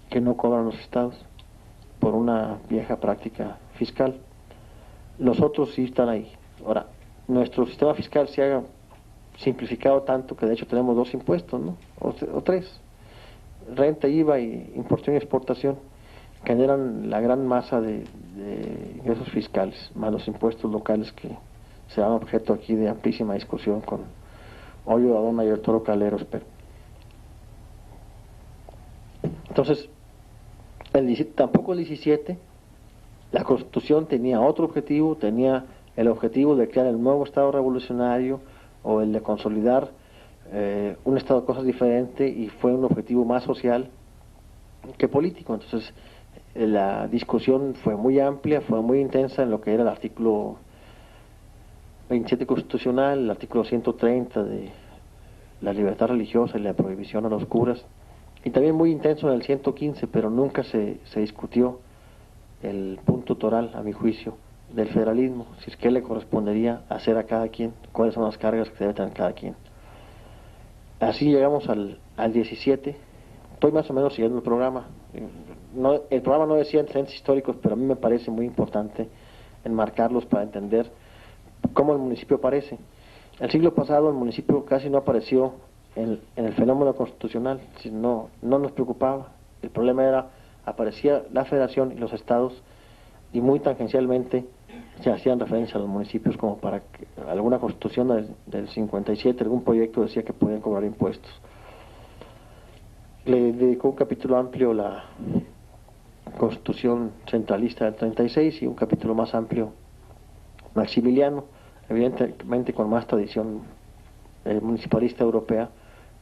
que no cobran los estados por una vieja práctica fiscal. Los otros sí están ahí. Ahora, nuestro sistema fiscal se ha simplificado tanto que de hecho tenemos 2 impuestos, ¿no? O 3: renta, IVA y importación y exportación, que generan la gran masa de ingresos fiscales, más los impuestos locales que serán objeto aquí de amplísima discusión con Hoyo Dadona y Arturo Caleros. Pero entonces, tampoco el 17, la Constitución tenía otro objetivo, tenía el objetivo de crear el nuevo Estado revolucionario o el de consolidar un estado de cosas diferente, y fue un objetivo más social que político. Entonces la discusión fue muy amplia, fue muy intensa en lo que era el artículo 27 constitucional, el artículo 130 de la libertad religiosa y la prohibición a los curas, y también muy intenso en el 115, pero nunca se discutió el punto toral, a mi juicio, del federalismo, si es que le correspondería hacer a cada quien, cuáles son las cargas que debe tener cada quien. Así llegamos al 17. Estoy más o menos siguiendo el programa. El programa no decía antecedentes históricos, pero a mí me parece muy importante enmarcarlos para entender cómo el municipio aparece. El siglo pasado el municipio casi no apareció en el fenómeno constitucional, no nos preocupaba. El problema era, aparecía la federación y los estados, y muy tangencialmente se hacían referencia a los municipios, como para que alguna constitución del 57, algún proyecto decía que podían cobrar impuestos. Le dedicó un capítulo amplio la Constitución centralista del 36 y un capítulo más amplio Maximiliano, evidentemente con más tradición municipalista europea.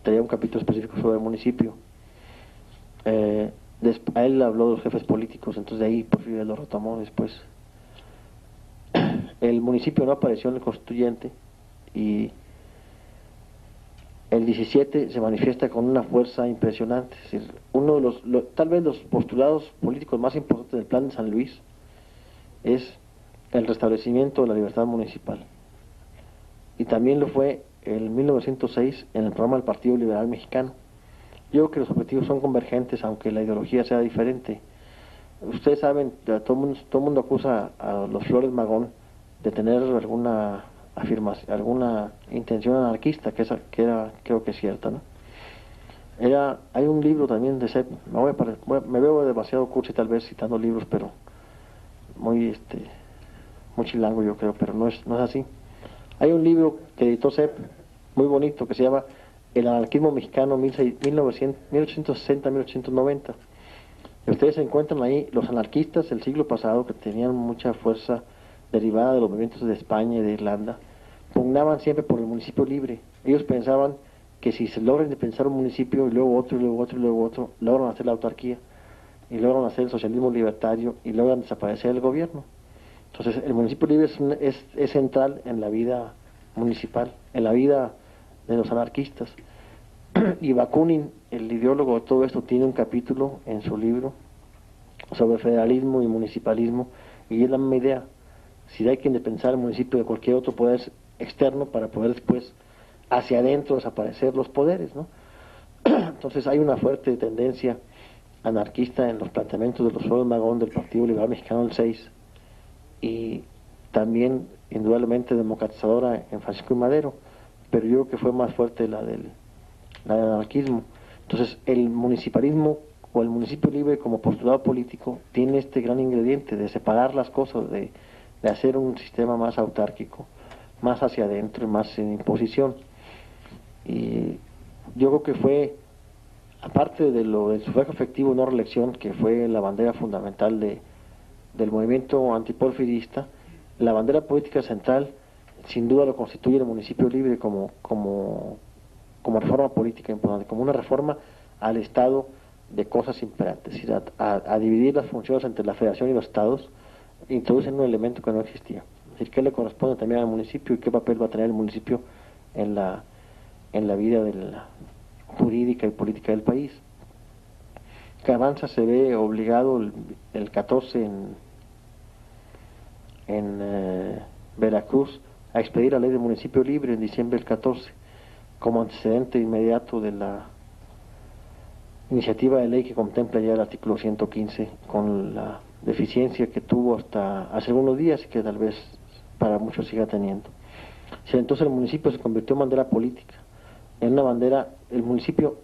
Tenía un capítulo específico sobre el municipio. A él habló de los jefes políticos, entonces de ahí Porfirio lo retomó después. El municipio no apareció en el constituyente, y el 17 se manifiesta con una fuerza impresionante. Es decir, uno de tal vez los postulados políticos más importantes del Plan de San Luis es el restablecimiento de la libertad municipal, y también lo fue en 1906 en el programa del Partido Liberal Mexicano. Yo creo que los objetivos son convergentes, aunque la ideología sea diferente. Ustedes saben, todo el mundo acusa a los Flores Magón de tener alguna afirmación, alguna intención anarquista, que era, creo que es cierta, ¿no? Hay un libro también de Sepp, me veo demasiado cursi tal vez citando libros, pero muy chilango yo creo, pero no es así. Hay un libro que editó Sepp, muy bonito, que se llama El anarquismo mexicano 1860-1890. Y ustedes encuentran ahí los anarquistas del siglo pasado, que tenían mucha fuerza derivada de los movimientos de España y de Irlanda, pugnaban siempre por el municipio libre. Ellos pensaban que si se logra independizar un municipio, y luego otro, y luego otro, y luego otro, logran hacer la autarquía, y logran hacer el socialismo libertario, y logran desaparecer el gobierno. Entonces el municipio libre es central en la vida municipal, en la vida de los anarquistas. Y Bakunin, el ideólogo de todo esto, tiene un capítulo en su libro sobre federalismo y municipalismo, y es la misma idea. Si hay que independizar el municipio de cualquier otro poder externo para poder después hacia adentro desaparecer los poderes, ¿no? Entonces hay una fuerte tendencia anarquista en los planteamientos de los Flores Magón del Partido Liberal Mexicano del 6, y también indudablemente democratizadora en Francisco y Madero, pero yo creo que fue más fuerte la del anarquismo. Entonces el municipalismo o el municipio libre como postulado político tiene este gran ingrediente de separar las cosas, de hacer un sistema más autárquico, más hacia adentro y más en imposición. Y yo creo que fue, aparte de lo del sufragio efectivo no reelección, que fue la bandera fundamental del movimiento antiporfirista, la bandera política central sin duda lo constituye el municipio libre como reforma política importante, como una reforma al estado de cosas imperantes, es decir, a dividir las funciones entre la federación y los estados, introducen un elemento que no existía. Es decir, qué le corresponde también al municipio y qué papel va a tener el municipio en la vida de la jurídica y política del país. Carranza se ve obligado el 14 en Veracruz a expedir la ley del municipio libre en diciembre del 14, como antecedente inmediato de la iniciativa de ley que contempla ya el artículo 115, con la deficiencia que tuvo hasta hace algunos días y que tal vez para muchos siga teniendo. Entonces el municipio se convirtió en bandera política, en una bandera. El municipio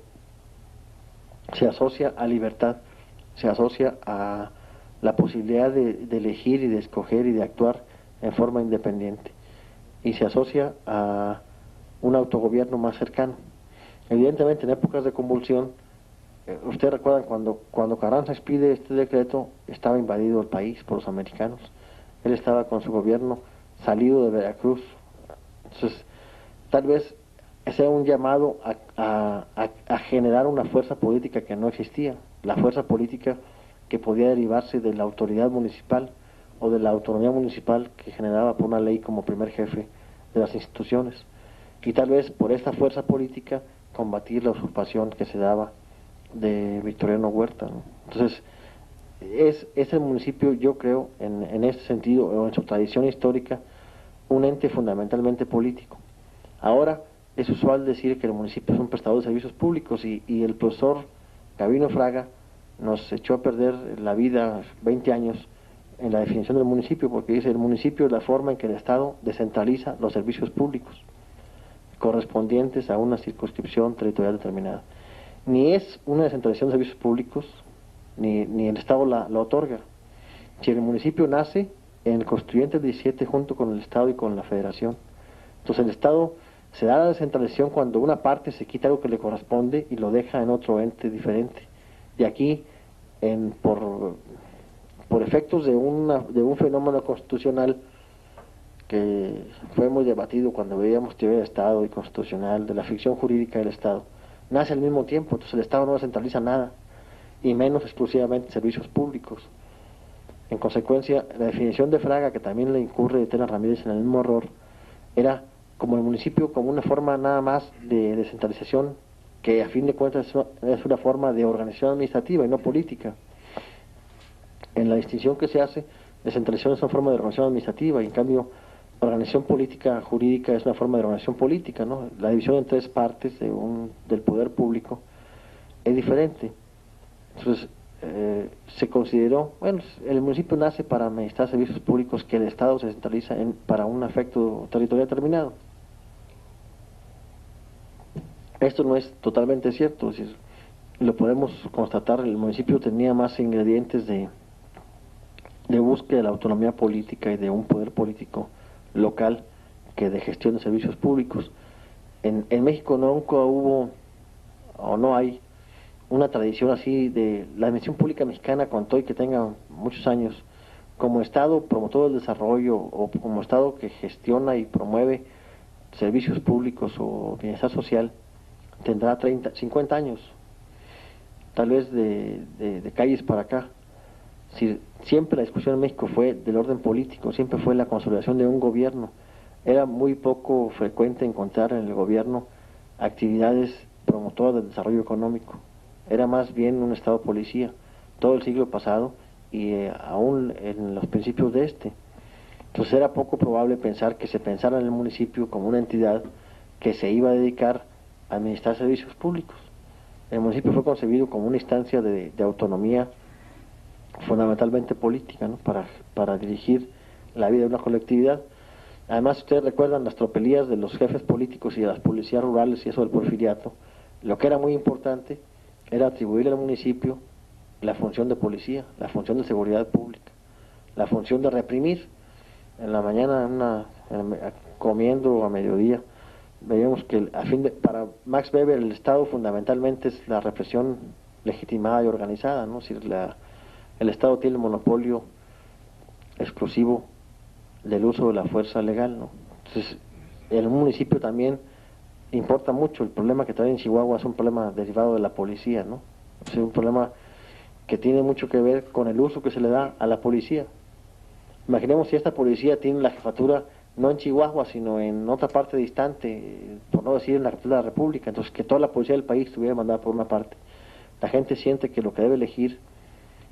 se asocia a libertad, se asocia a la posibilidad de elegir y de escoger y de actuar en forma independiente. y se asocia a un autogobierno más cercano. Evidentemente, en épocas de convulsión, ustedes recuerdan cuando Carranza expide este decreto, estaba invadido el país por los americanos. Él estaba con su gobierno salido de Veracruz. Entonces, tal vez sea un llamado a generar una fuerza política que no existía, la fuerza política que podía derivarse de la autoridad municipal o de la autonomía municipal que generaba por una ley como primer jefe de las instituciones, y tal vez por esta fuerza política combatir la usurpación que se daba de Victoriano Huerta, ¿no? Entonces, es el municipio, yo creo, en este sentido, o en su tradición histórica, un ente fundamentalmente político. Ahora, es usual decir que el municipio es un prestador de servicios públicos, y el profesor Gabino Fraga nos echó a perder la vida 20 años en la definición del municipio, porque dice: el municipio es la forma en que el Estado descentraliza los servicios públicos correspondientes a una circunscripción territorial determinada. Ni es una descentralización de servicios públicos, ni el Estado la otorga. Si el municipio nace en el Constituyente 17 junto con el Estado y con la Federación, entonces el Estado se da la descentralización cuando una parte se quita algo que le corresponde y lo deja en otro ente diferente. Y aquí, por efectos de un fenómeno constitucional que fue muy debatido cuando veíamos teoría del Estado y constitucional, de la ficción jurídica del Estado, nace al mismo tiempo. Entonces el Estado no descentraliza nada, y menos exclusivamente servicios públicos. En consecuencia, la definición de Fraga, que también le incurre Tena Ramírez en el mismo error, era como el municipio como una forma nada más de descentralización, que a fin de cuentas es una forma de organización administrativa y no política. En la distinción que se hace, descentralización es una forma de organización administrativa, y en cambio organización política jurídica es una forma de organización política, ¿no? La división en tres partes del poder público es diferente. Entonces, se consideró, bueno, el municipio nace para administrar servicios públicos que el Estado se centraliza para un efecto territorial determinado. Esto no es totalmente cierto, es decir, lo podemos constatar. El municipio tenía más ingredientes de búsqueda de la autonomía política y de un poder político local que de gestión de servicios públicos. En México nunca hubo, o no hay, una tradición así de la administración pública mexicana, con todo y que tenga muchos años, como Estado promotor del desarrollo, o como Estado que gestiona y promueve servicios públicos o bienestar social, tendrá 50 años, tal vez de calles para acá. Siempre la discusión en México fue del orden político, siempre fue la consolidación de un gobierno. Era muy poco frecuente encontrar en el gobierno actividades promotoras del desarrollo económico. Era más bien un Estado policía, todo el siglo pasado y aún en los principios de este. Entonces era poco probable pensar que se pensara en el municipio como una entidad que se iba a dedicar a administrar servicios públicos. El municipio fue concebido como una instancia de autonomía fundamentalmente política, ¿no? Para dirigir la vida de una colectividad. Además, ustedes recuerdan las tropelías de los jefes políticos y de las policías rurales y eso del porfiriato. Lo que era muy importante era atribuirle al municipio la función de policía, la función de seguridad pública, la función de reprimir. En la mañana, comiendo a mediodía, veíamos que para Max Weber el Estado fundamentalmente es la represión legitimada y organizada, ¿no? Es decir, el Estado tiene el monopolio exclusivo del uso de la fuerza legal, ¿no? Entonces, en un municipio también importa mucho. El problema que trae en Chihuahua es un problema derivado de la policía, ¿no? Es un problema que tiene mucho que ver con el uso que se le da a la policía. Imaginemos si esta policía tiene la jefatura no en Chihuahua, sino en otra parte distante, por no decir en la capital de la República, entonces que toda la policía del país estuviera mandada por una parte. La gente siente que lo que debe elegir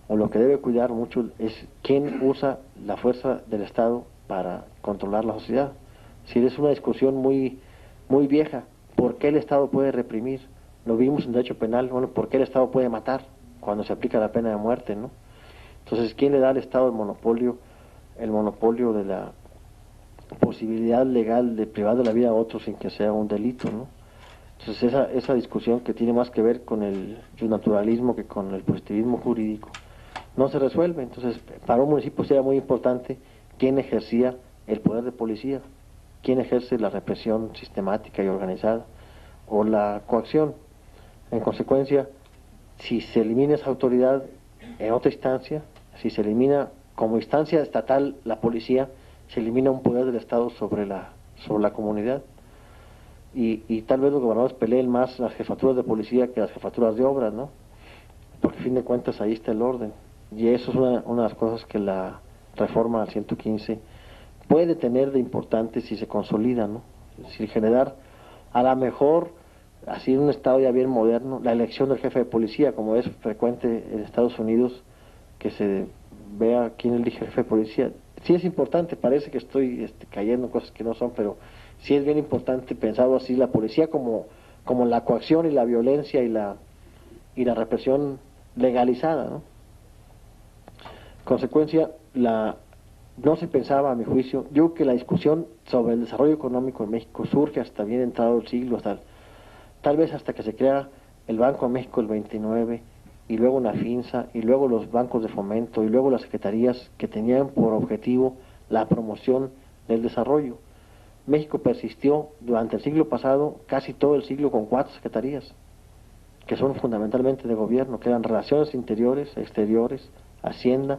o lo que debe cuidar mucho es quién usa la fuerza del Estado para controlar la sociedad. Si es una discusión muy vieja, ¿por qué el Estado puede reprimir? Lo vimos en derecho penal, bueno, ¿por qué el Estado puede matar cuando se aplica la pena de muerte, ¿no? Entonces, ¿quién le da al Estado el monopolio de la posibilidad legal de privar de la vida a otros sin que sea un delito, ¿no? Entonces, esa discusión que tiene más que ver con el naturalismo que con el positivismo jurídico no se resuelve. Entonces, para un municipio sería muy importante quién ejercía el poder de policía. quién ejerce la represión sistemática y organizada o la coacción. En consecuencia, si se elimina esa autoridad en otra instancia, si se elimina como instancia estatal la policía, se elimina un poder del Estado sobre la comunidad. Y tal vez los gobernadores peleen más las jefaturas de policía que las jefaturas de obras, ¿no? Porque a fin de cuentas ahí está el orden. Y eso es una de las cosas que la reforma al 115 puede tener de importante si se consolida, ¿no? Si generar, a lo mejor, así en un estado ya bien moderno, la elección del jefe de policía, como es frecuente en Estados Unidos, que se vea quién elige jefe de policía. Sí es importante, parece que estoy cayendo en cosas que no son, pero sí es bien importante pensado así, la policía como la coacción y la violencia y la represión legalizada, ¿no? Consecuencia, no se pensaba, a mi juicio, yo creo que la discusión sobre el desarrollo económico en México surge hasta bien entrado el siglo, tal vez hasta que se crea el Banco de México el 29, y luego una FINSA, y luego los bancos de fomento, y luego las secretarías que tenían por objetivo la promoción del desarrollo. México persistió durante el siglo pasado, casi todo el siglo, con 4 secretarías, que son fundamentalmente de gobierno, que eran Relaciones Interiores, Exteriores, Hacienda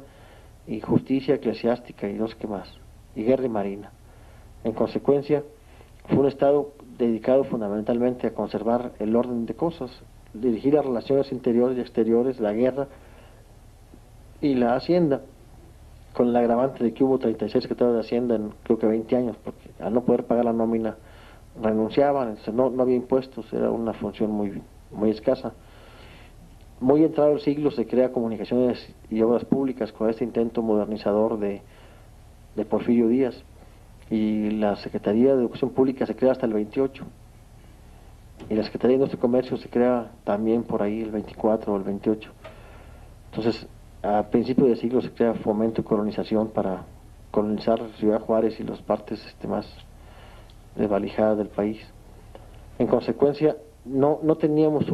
y Justicia Eclesiástica y no sé qué más, y Guerra y Marina. En consecuencia, fue un Estado dedicado fundamentalmente a conservar el orden de cosas, dirigir las relaciones interiores y exteriores, la guerra y la Hacienda, con el agravante de que hubo 36 secretarios de Hacienda en creo que 20 años, porque al no poder pagar la nómina renunciaban, entonces no había impuestos, era una función muy escasa. Muy entrado el siglo se crea Comunicaciones y Obras Públicas con este intento modernizador de Porfirio Díaz, y la Secretaría de Educación Pública se crea hasta el 28, y la Secretaría de Industria y Comercio se crea también por ahí el 24 o el 28. Entonces, a principios de siglo se crea Fomento y Colonización para colonizar Ciudad Juárez y las partes más desvalijadas del país. En consecuencia, no teníamos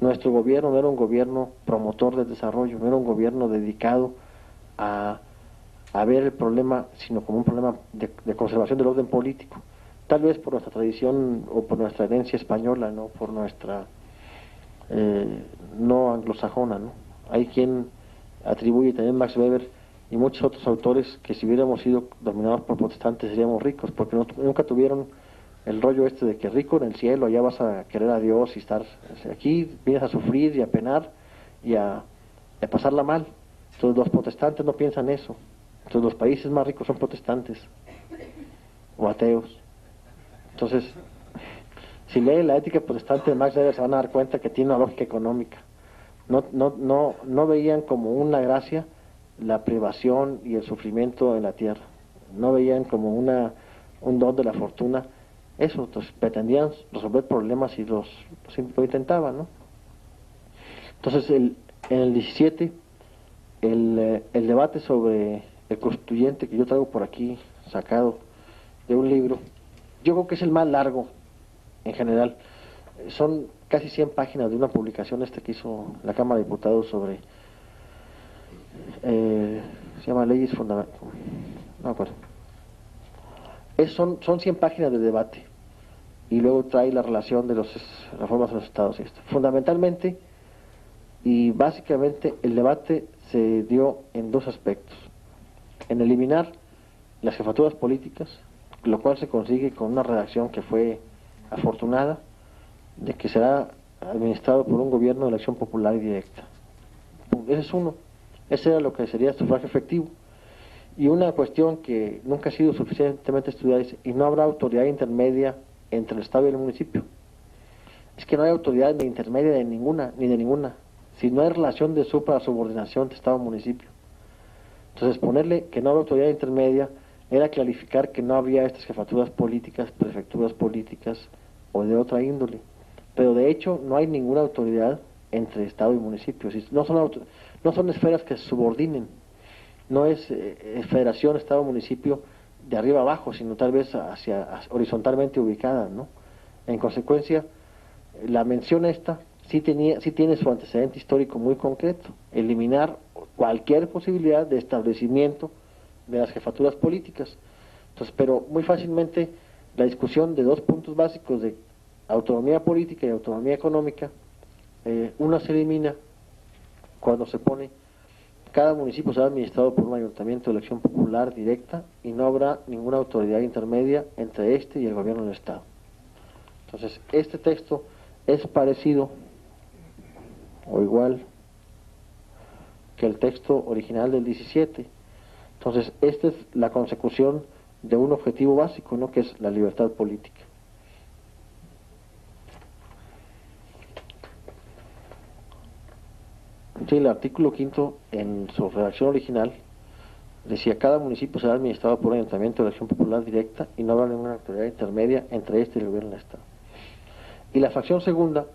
nuestro gobierno no era un gobierno promotor del desarrollo, no era un gobierno dedicado a ver el problema, sino como un problema de conservación del orden político. Tal vez por nuestra tradición o por nuestra herencia española, no por nuestra no anglosajona, ¿no? Hay quien atribuye también Max Weber y muchos otros autores que si hubiéramos sido dominados por protestantes seríamos ricos, porque nunca tuvieron el rollo de que rico en el cielo, allá vas a querer a Dios y estar, aquí vienes a sufrir y a penar y a pasarla mal. Entonces los protestantes no piensan eso. Entonces los países más ricos son protestantes o ateos. Entonces, si leen la ética protestante de Max Weber se van a dar cuenta que tiene una lógica económica. No veían como una gracia la privación y el sufrimiento en la tierra. No veían como un don de la fortuna. Eso, entonces pretendían resolver problemas y lo intentaban, ¿no? Entonces, en el 17, el debate sobre el constituyente que yo traigo por aquí, sacado de un libro, yo creo que es el más largo en general. Son casi 100 páginas de una publicación que hizo la Cámara de Diputados sobre, se llama Leyes Fundamentales, no me acuerdo. Son 100 páginas de debate, y luego trae la relación de las reformas de los estados y esto. Fundamentalmente y básicamente el debate se dio en 2 aspectos: en eliminar las jefaturas políticas, lo cual se consigue con una redacción que fue afortunada, de que será administrado por un gobierno de elección popular y directa. Ese es uno. Ese era lo que sería sufragio efectivo. Y una cuestión que nunca ha sido suficientemente estudiada es, y no habrá autoridad intermedia entre el Estado y el municipio. Es que no hay autoridad ni intermedia de ninguna, ni de ninguna. Si no hay relación de supra-subordinación de Estado-municipio. Entonces, ponerle que no habrá autoridad intermedia era clarificar que no había estas jefaturas políticas, prefecturas políticas o de otra índole. Pero de hecho no hay ninguna autoridad entre Estado y municipio. No son esferas que se subordinen. No es federación, Estado, municipio de arriba abajo, sino tal vez horizontalmente ubicada, ¿no? En consecuencia, la mención sí tiene su antecedente histórico muy concreto: eliminar cualquier posibilidad de establecimiento de las jefaturas políticas. Entonces, pero muy fácilmente la discusión de dos puntos básicos de autonomía política y autonomía económica, una se elimina cuando se pone cada municipio será administrado por un ayuntamiento de elección popular directa y no habrá ninguna autoridad intermedia entre este y el gobierno del Estado. Entonces, este texto es parecido o igual que el texto original del 17. Entonces, esta es la consecución de un objetivo básico, ¿no?, que es la libertad política. Sí, el artículo 5 en su redacción original decía: cada municipio será administrado por un ayuntamiento de elección popular directa y no habrá ninguna autoridad intermedia entre este y el gobierno del Estado. Y la fracción segunda: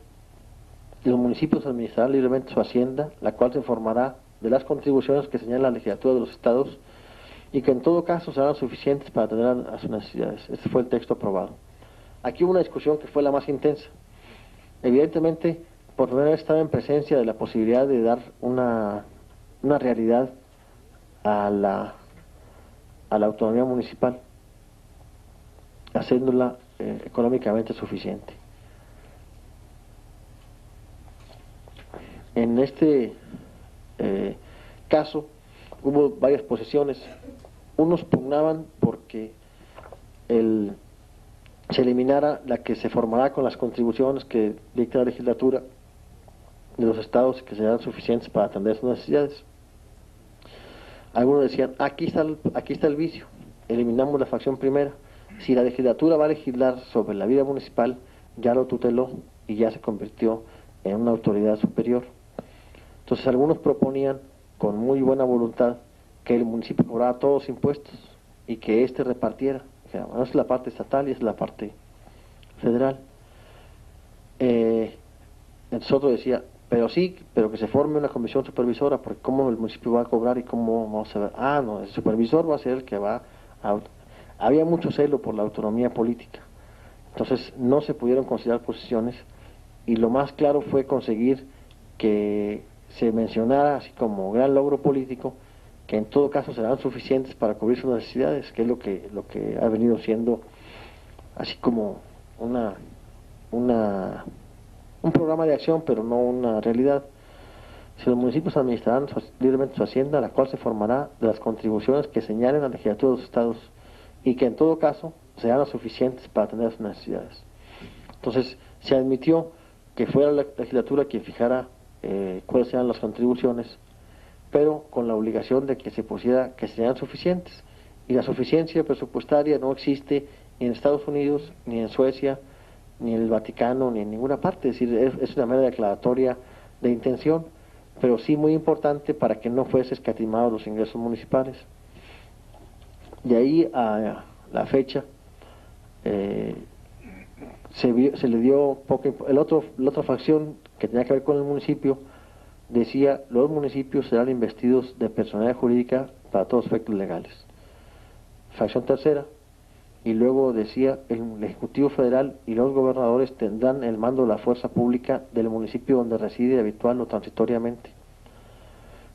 los municipios administrarán libremente su hacienda, la cual se formará de las contribuciones que señala la legislatura de los estados y que en todo caso serán suficientes para atender a sus necesidades. Este fue el texto aprobado. Aquí hubo una discusión que fue la más intensa. Evidentemente, por primera vez estaba en presencia de la posibilidad de dar una realidad a la autonomía municipal, haciéndola económicamente suficiente. En este caso hubo varias posiciones. Unos pugnaban porque se eliminara la que se formará con las contribuciones que dicta la legislatura de los estados, que serán suficientes para atender sus necesidades. Algunos decían: aquí está el vicio, eliminamos la fracción primera. Si la legislatura va a legislar sobre la vida municipal, ya lo tuteló y ya se convirtió en una autoridad superior. Entonces algunos proponían con muy buena voluntad que el municipio cobrara todos los impuestos y que éste repartiera. O sea, bueno, es la parte estatal y es la parte federal. Entonces otro decía: pero sí, pero que se forme una comisión supervisora, porque cómo el municipio va a cobrar y cómo vamos a ver. Ah, no, el supervisor va a ser el que va a... Había mucho celo por la autonomía política, entonces no se pudieron considerar posiciones, y lo más claro fue conseguir que se mencionara así como gran logro político que en todo caso serán suficientes para cubrir sus necesidades, que es lo que ha venido siendo así como un programa de acción, pero no una realidad. Si los municipios administrarán libremente su hacienda, la cual se formará de las contribuciones que señalen la legislatura de los estados y que en todo caso serán las suficientes para atender sus necesidades. Entonces se admitió que fuera la legislatura quien fijara cuáles eran las contribuciones, pero con la obligación de que se pusiera que serían suficientes. Y la suficiencia presupuestaria no existe ni en Estados Unidos, ni en Suecia, ni en el Vaticano, ni en ninguna parte. Es decir, es una mera declaratoria de intención, pero sí muy importante para que no fuese escatimados los ingresos municipales. De ahí a la fecha se le dio la otra facción que tenía que ver con el municipio decía: los municipios serán investidos de personalidad jurídica para todos efectos legales. Facción tercera, y luego decía: el Ejecutivo Federal y los gobernadores tendrán el mando de la fuerza pública del municipio donde reside habitual o transitoriamente.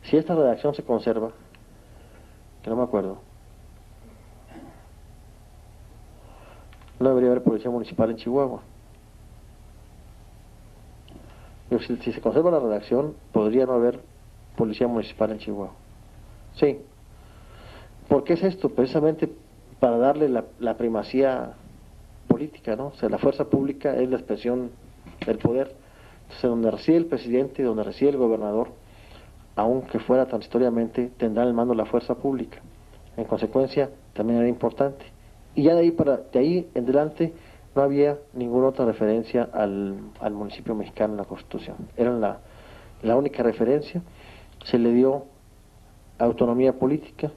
Si esta redacción se conserva, que no me acuerdo, no debería haber policía municipal en Chihuahua. Pero si se conserva la redacción, podría no haber policía municipal en Chihuahua. Sí. ¿Por qué es esto? Precisamente para darle la primacía política, ¿no? O sea, la fuerza pública es la expresión del poder. Entonces, donde reside el presidente y donde reside el gobernador, aunque fuera transitoriamente, tendrán el mando de la fuerza pública. En consecuencia, también era importante. Y ya de ahí en adelante no había ninguna otra referencia al municipio mexicano en la Constitución. Era la única referencia. Se le dio autonomía política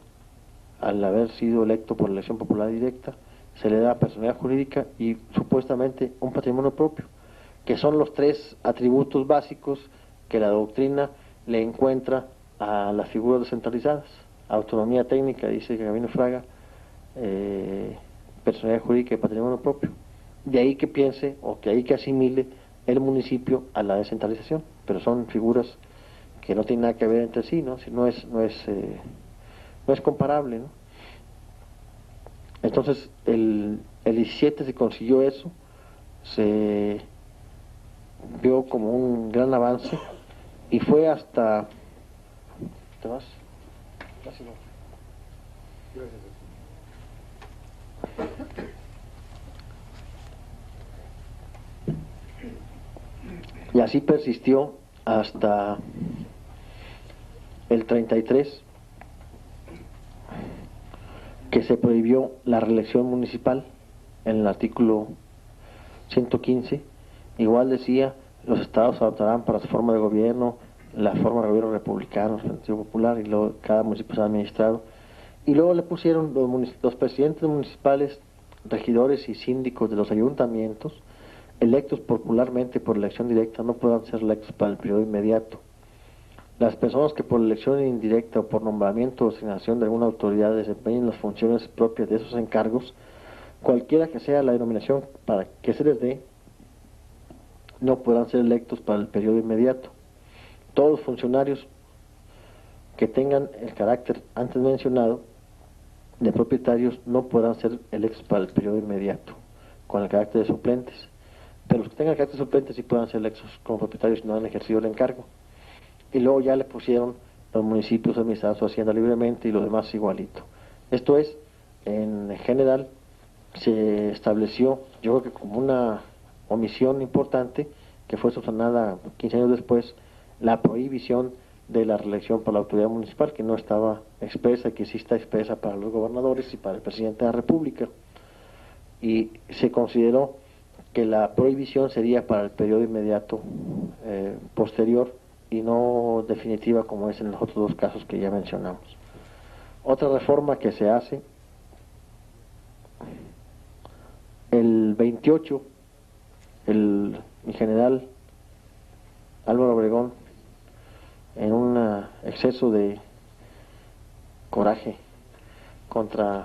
al haber sido electo por elección popular directa, se le da personalidad jurídica y supuestamente un patrimonio propio, que son los tres atributos básicos que la doctrina le encuentra a las figuras descentralizadas: autonomía técnica, dice Gabino Fraga, personalidad jurídica y patrimonio propio. De ahí que piense o que ahí que asimile el municipio a la descentralización, pero son figuras que no tienen nada que ver entre sí, ¿no? No es comparable, ¿no? Entonces, el 17 se consiguió eso, se vio como un gran avance y fue hasta... ¿Te vas? Casi no. Y así persistió hasta el 33, que se prohibió la reelección municipal en el artículo 115. Igual decía, los estados adoptarán para su forma de gobierno la forma de gobierno republicano, representativo popular, y luego cada municipio será administrado. Y luego le pusieron los presidentes municipales, regidores y síndicos de los ayuntamientos, electos popularmente por elección directa, no podrán ser electos para el periodo inmediato. Las personas que por elección indirecta o por nombramiento o asignación de alguna autoridad desempeñen las funciones propias de esos encargos, cualquiera que sea la denominación para que se les dé, no podrán ser electos para el periodo inmediato. Todos los funcionarios que tengan el carácter antes mencionado de propietarios no podrán ser electos para el periodo inmediato, con el carácter de suplentes. Pero los que tengan el carácter de suplentes sí puedan ser electos como propietarios si no han ejercido el encargo. Y luego ya le pusieron los municipios administrados su hacienda libremente y lo demás igualito. Esto es, en general, se estableció, yo creo que como una omisión importante, que fue subsanada 15 años después, la prohibición de la reelección para la autoridad municipal, que no estaba expresa, que sí está expresa para los gobernadores y para el presidente de la República. Y se consideró que la prohibición sería para el periodo inmediato posterior y no definitiva como es en los otros dos casos que ya mencionamos. Otra reforma que se hace, el 28, el general Álvaro Obregón, en un exceso de coraje contra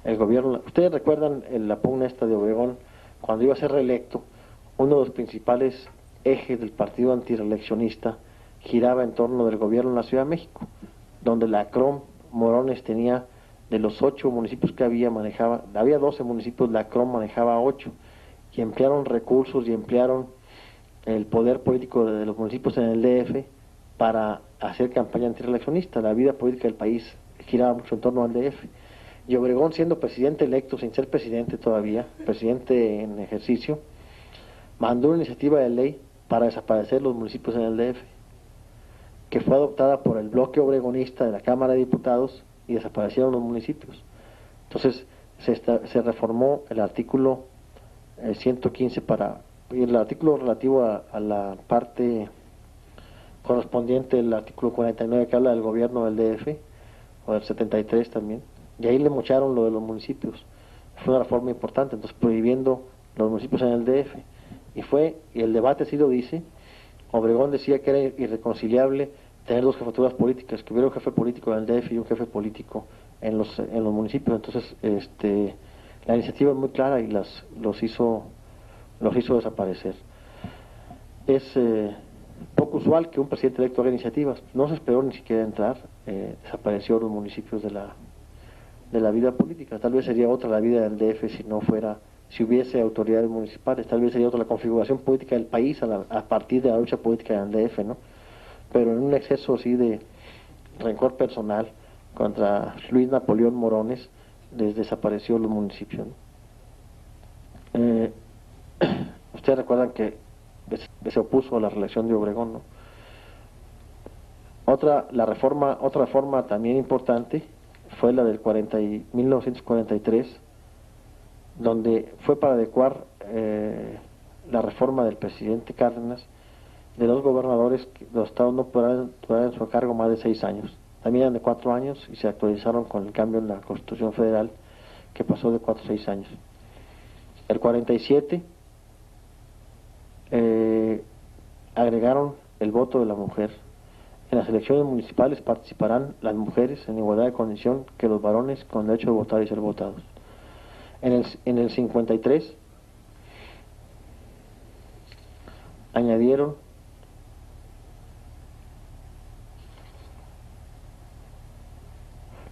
el gobierno. Ustedes recuerdan la pugna esta de Obregón, cuando iba a ser reelecto, uno de los principales ejes del partido antireeleccionista giraba en torno del gobierno en la Ciudad de México, donde la CROM Morones tenía, de los 8 municipios que había 12 municipios, la CROM manejaba 8, y emplearon recursos y emplearon el poder político de los municipios en el DF para hacer campaña antireeleccionista. La vida política del país giraba mucho en torno al DF. Y Obregón, siendo presidente electo, sin ser presidente todavía, presidente en ejercicio, mandó una iniciativa de ley para desaparecer los municipios en el DF, que fue adoptada por el bloque obregonista de la Cámara de Diputados y desaparecieron los municipios. Entonces se reformó el artículo 115 y el artículo relativo a la parte correspondiente del artículo 49 que habla del gobierno del DF, o del 73 también, y ahí le mocharon lo de los municipios. Fue una reforma importante, entonces prohibiendo los municipios en el DF. Y el debate así lo dice. Obregón decía que era irreconciliable tener dos jefaturas políticas, que hubiera un jefe político en el DF y un jefe político en los municipios. Entonces la iniciativa es muy clara y los hizo desaparecer. Es poco usual que un presidente electo haga iniciativas. No se esperó ni siquiera entrar, desapareció los municipios de la vida política. Tal vez sería otra la vida del DF si hubiese autoridades municipales, tal vez sería otra la configuración política del país a partir de la lucha política del DF, ¿no? Pero en un exceso así de rencor personal contra Luis Napoleón Morones, les desapareció los municipios, ¿no? Ustedes recuerdan que se opuso a la reelección de Obregón, ¿no? Otra reforma también importante fue la del 1943, donde fue para adecuar la reforma del presidente Cárdenas de los gobernadores que los estados no podrán en su cargo más de 6 años. También eran de 4 años y se actualizaron con el cambio en la Constitución Federal, que pasó de 4 a 6 años. El 47 agregaron el voto de la mujer. En las elecciones municipales participarán las mujeres en igualdad de condición que los varones con derecho de votar y ser votados. En el 53 añadieron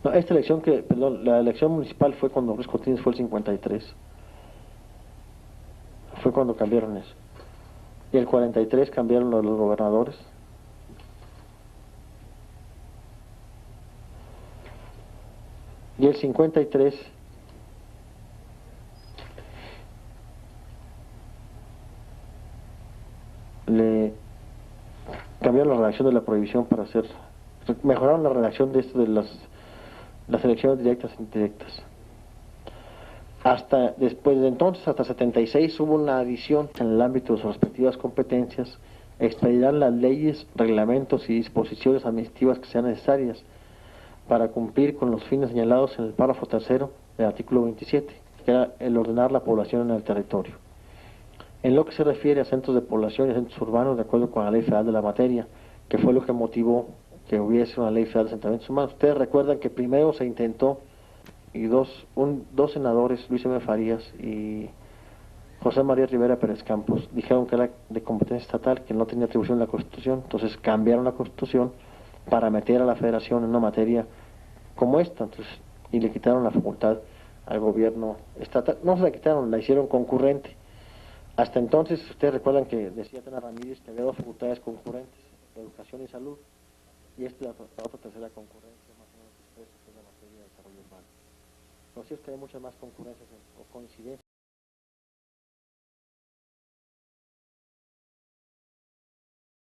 No, esta elección perdón, la elección municipal fue cuando Ruiz Cortines fue el 53. Fue cuando cambiaron eso. Y el 43 cambiaron los gobernadores. Y el 53 le cambiaron la redacción de la prohibición para mejoraron la redacción de esto de las elecciones directas e indirectas. Hasta después de entonces, hasta 76, hubo una adición en el ámbito de sus respectivas competencias, expedirán las leyes, reglamentos y disposiciones administrativas que sean necesarias para cumplir con los fines señalados en el párrafo tercero del artículo 27, que era el ordenar la población en el territorio. En lo que se refiere a centros de población y centros urbanos, de acuerdo con la Ley Federal de la materia, que fue lo que motivó que hubiese una Ley Federal de asentamientos humanos. Ustedes recuerdan que primero se intentó, y dos senadores, Luis M. Farías y José María Rivera Pérez Campos, dijeron que era de competencia estatal, que no tenía atribución en la Constitución, entonces cambiaron la Constitución para meter a la Federación en una materia como esta, entonces, y le quitaron la facultad al gobierno estatal. No se la quitaron, la hicieron concurrente. Hasta entonces, ustedes recuerdan que decía Tena Ramírez que había dos facultades concurrentes, educación y salud, y esta es la otra tercera concurrencia, más o menos expresa, que es la materia de desarrollo urbano. No sé si hay muchas más concurrencias o coincidencias.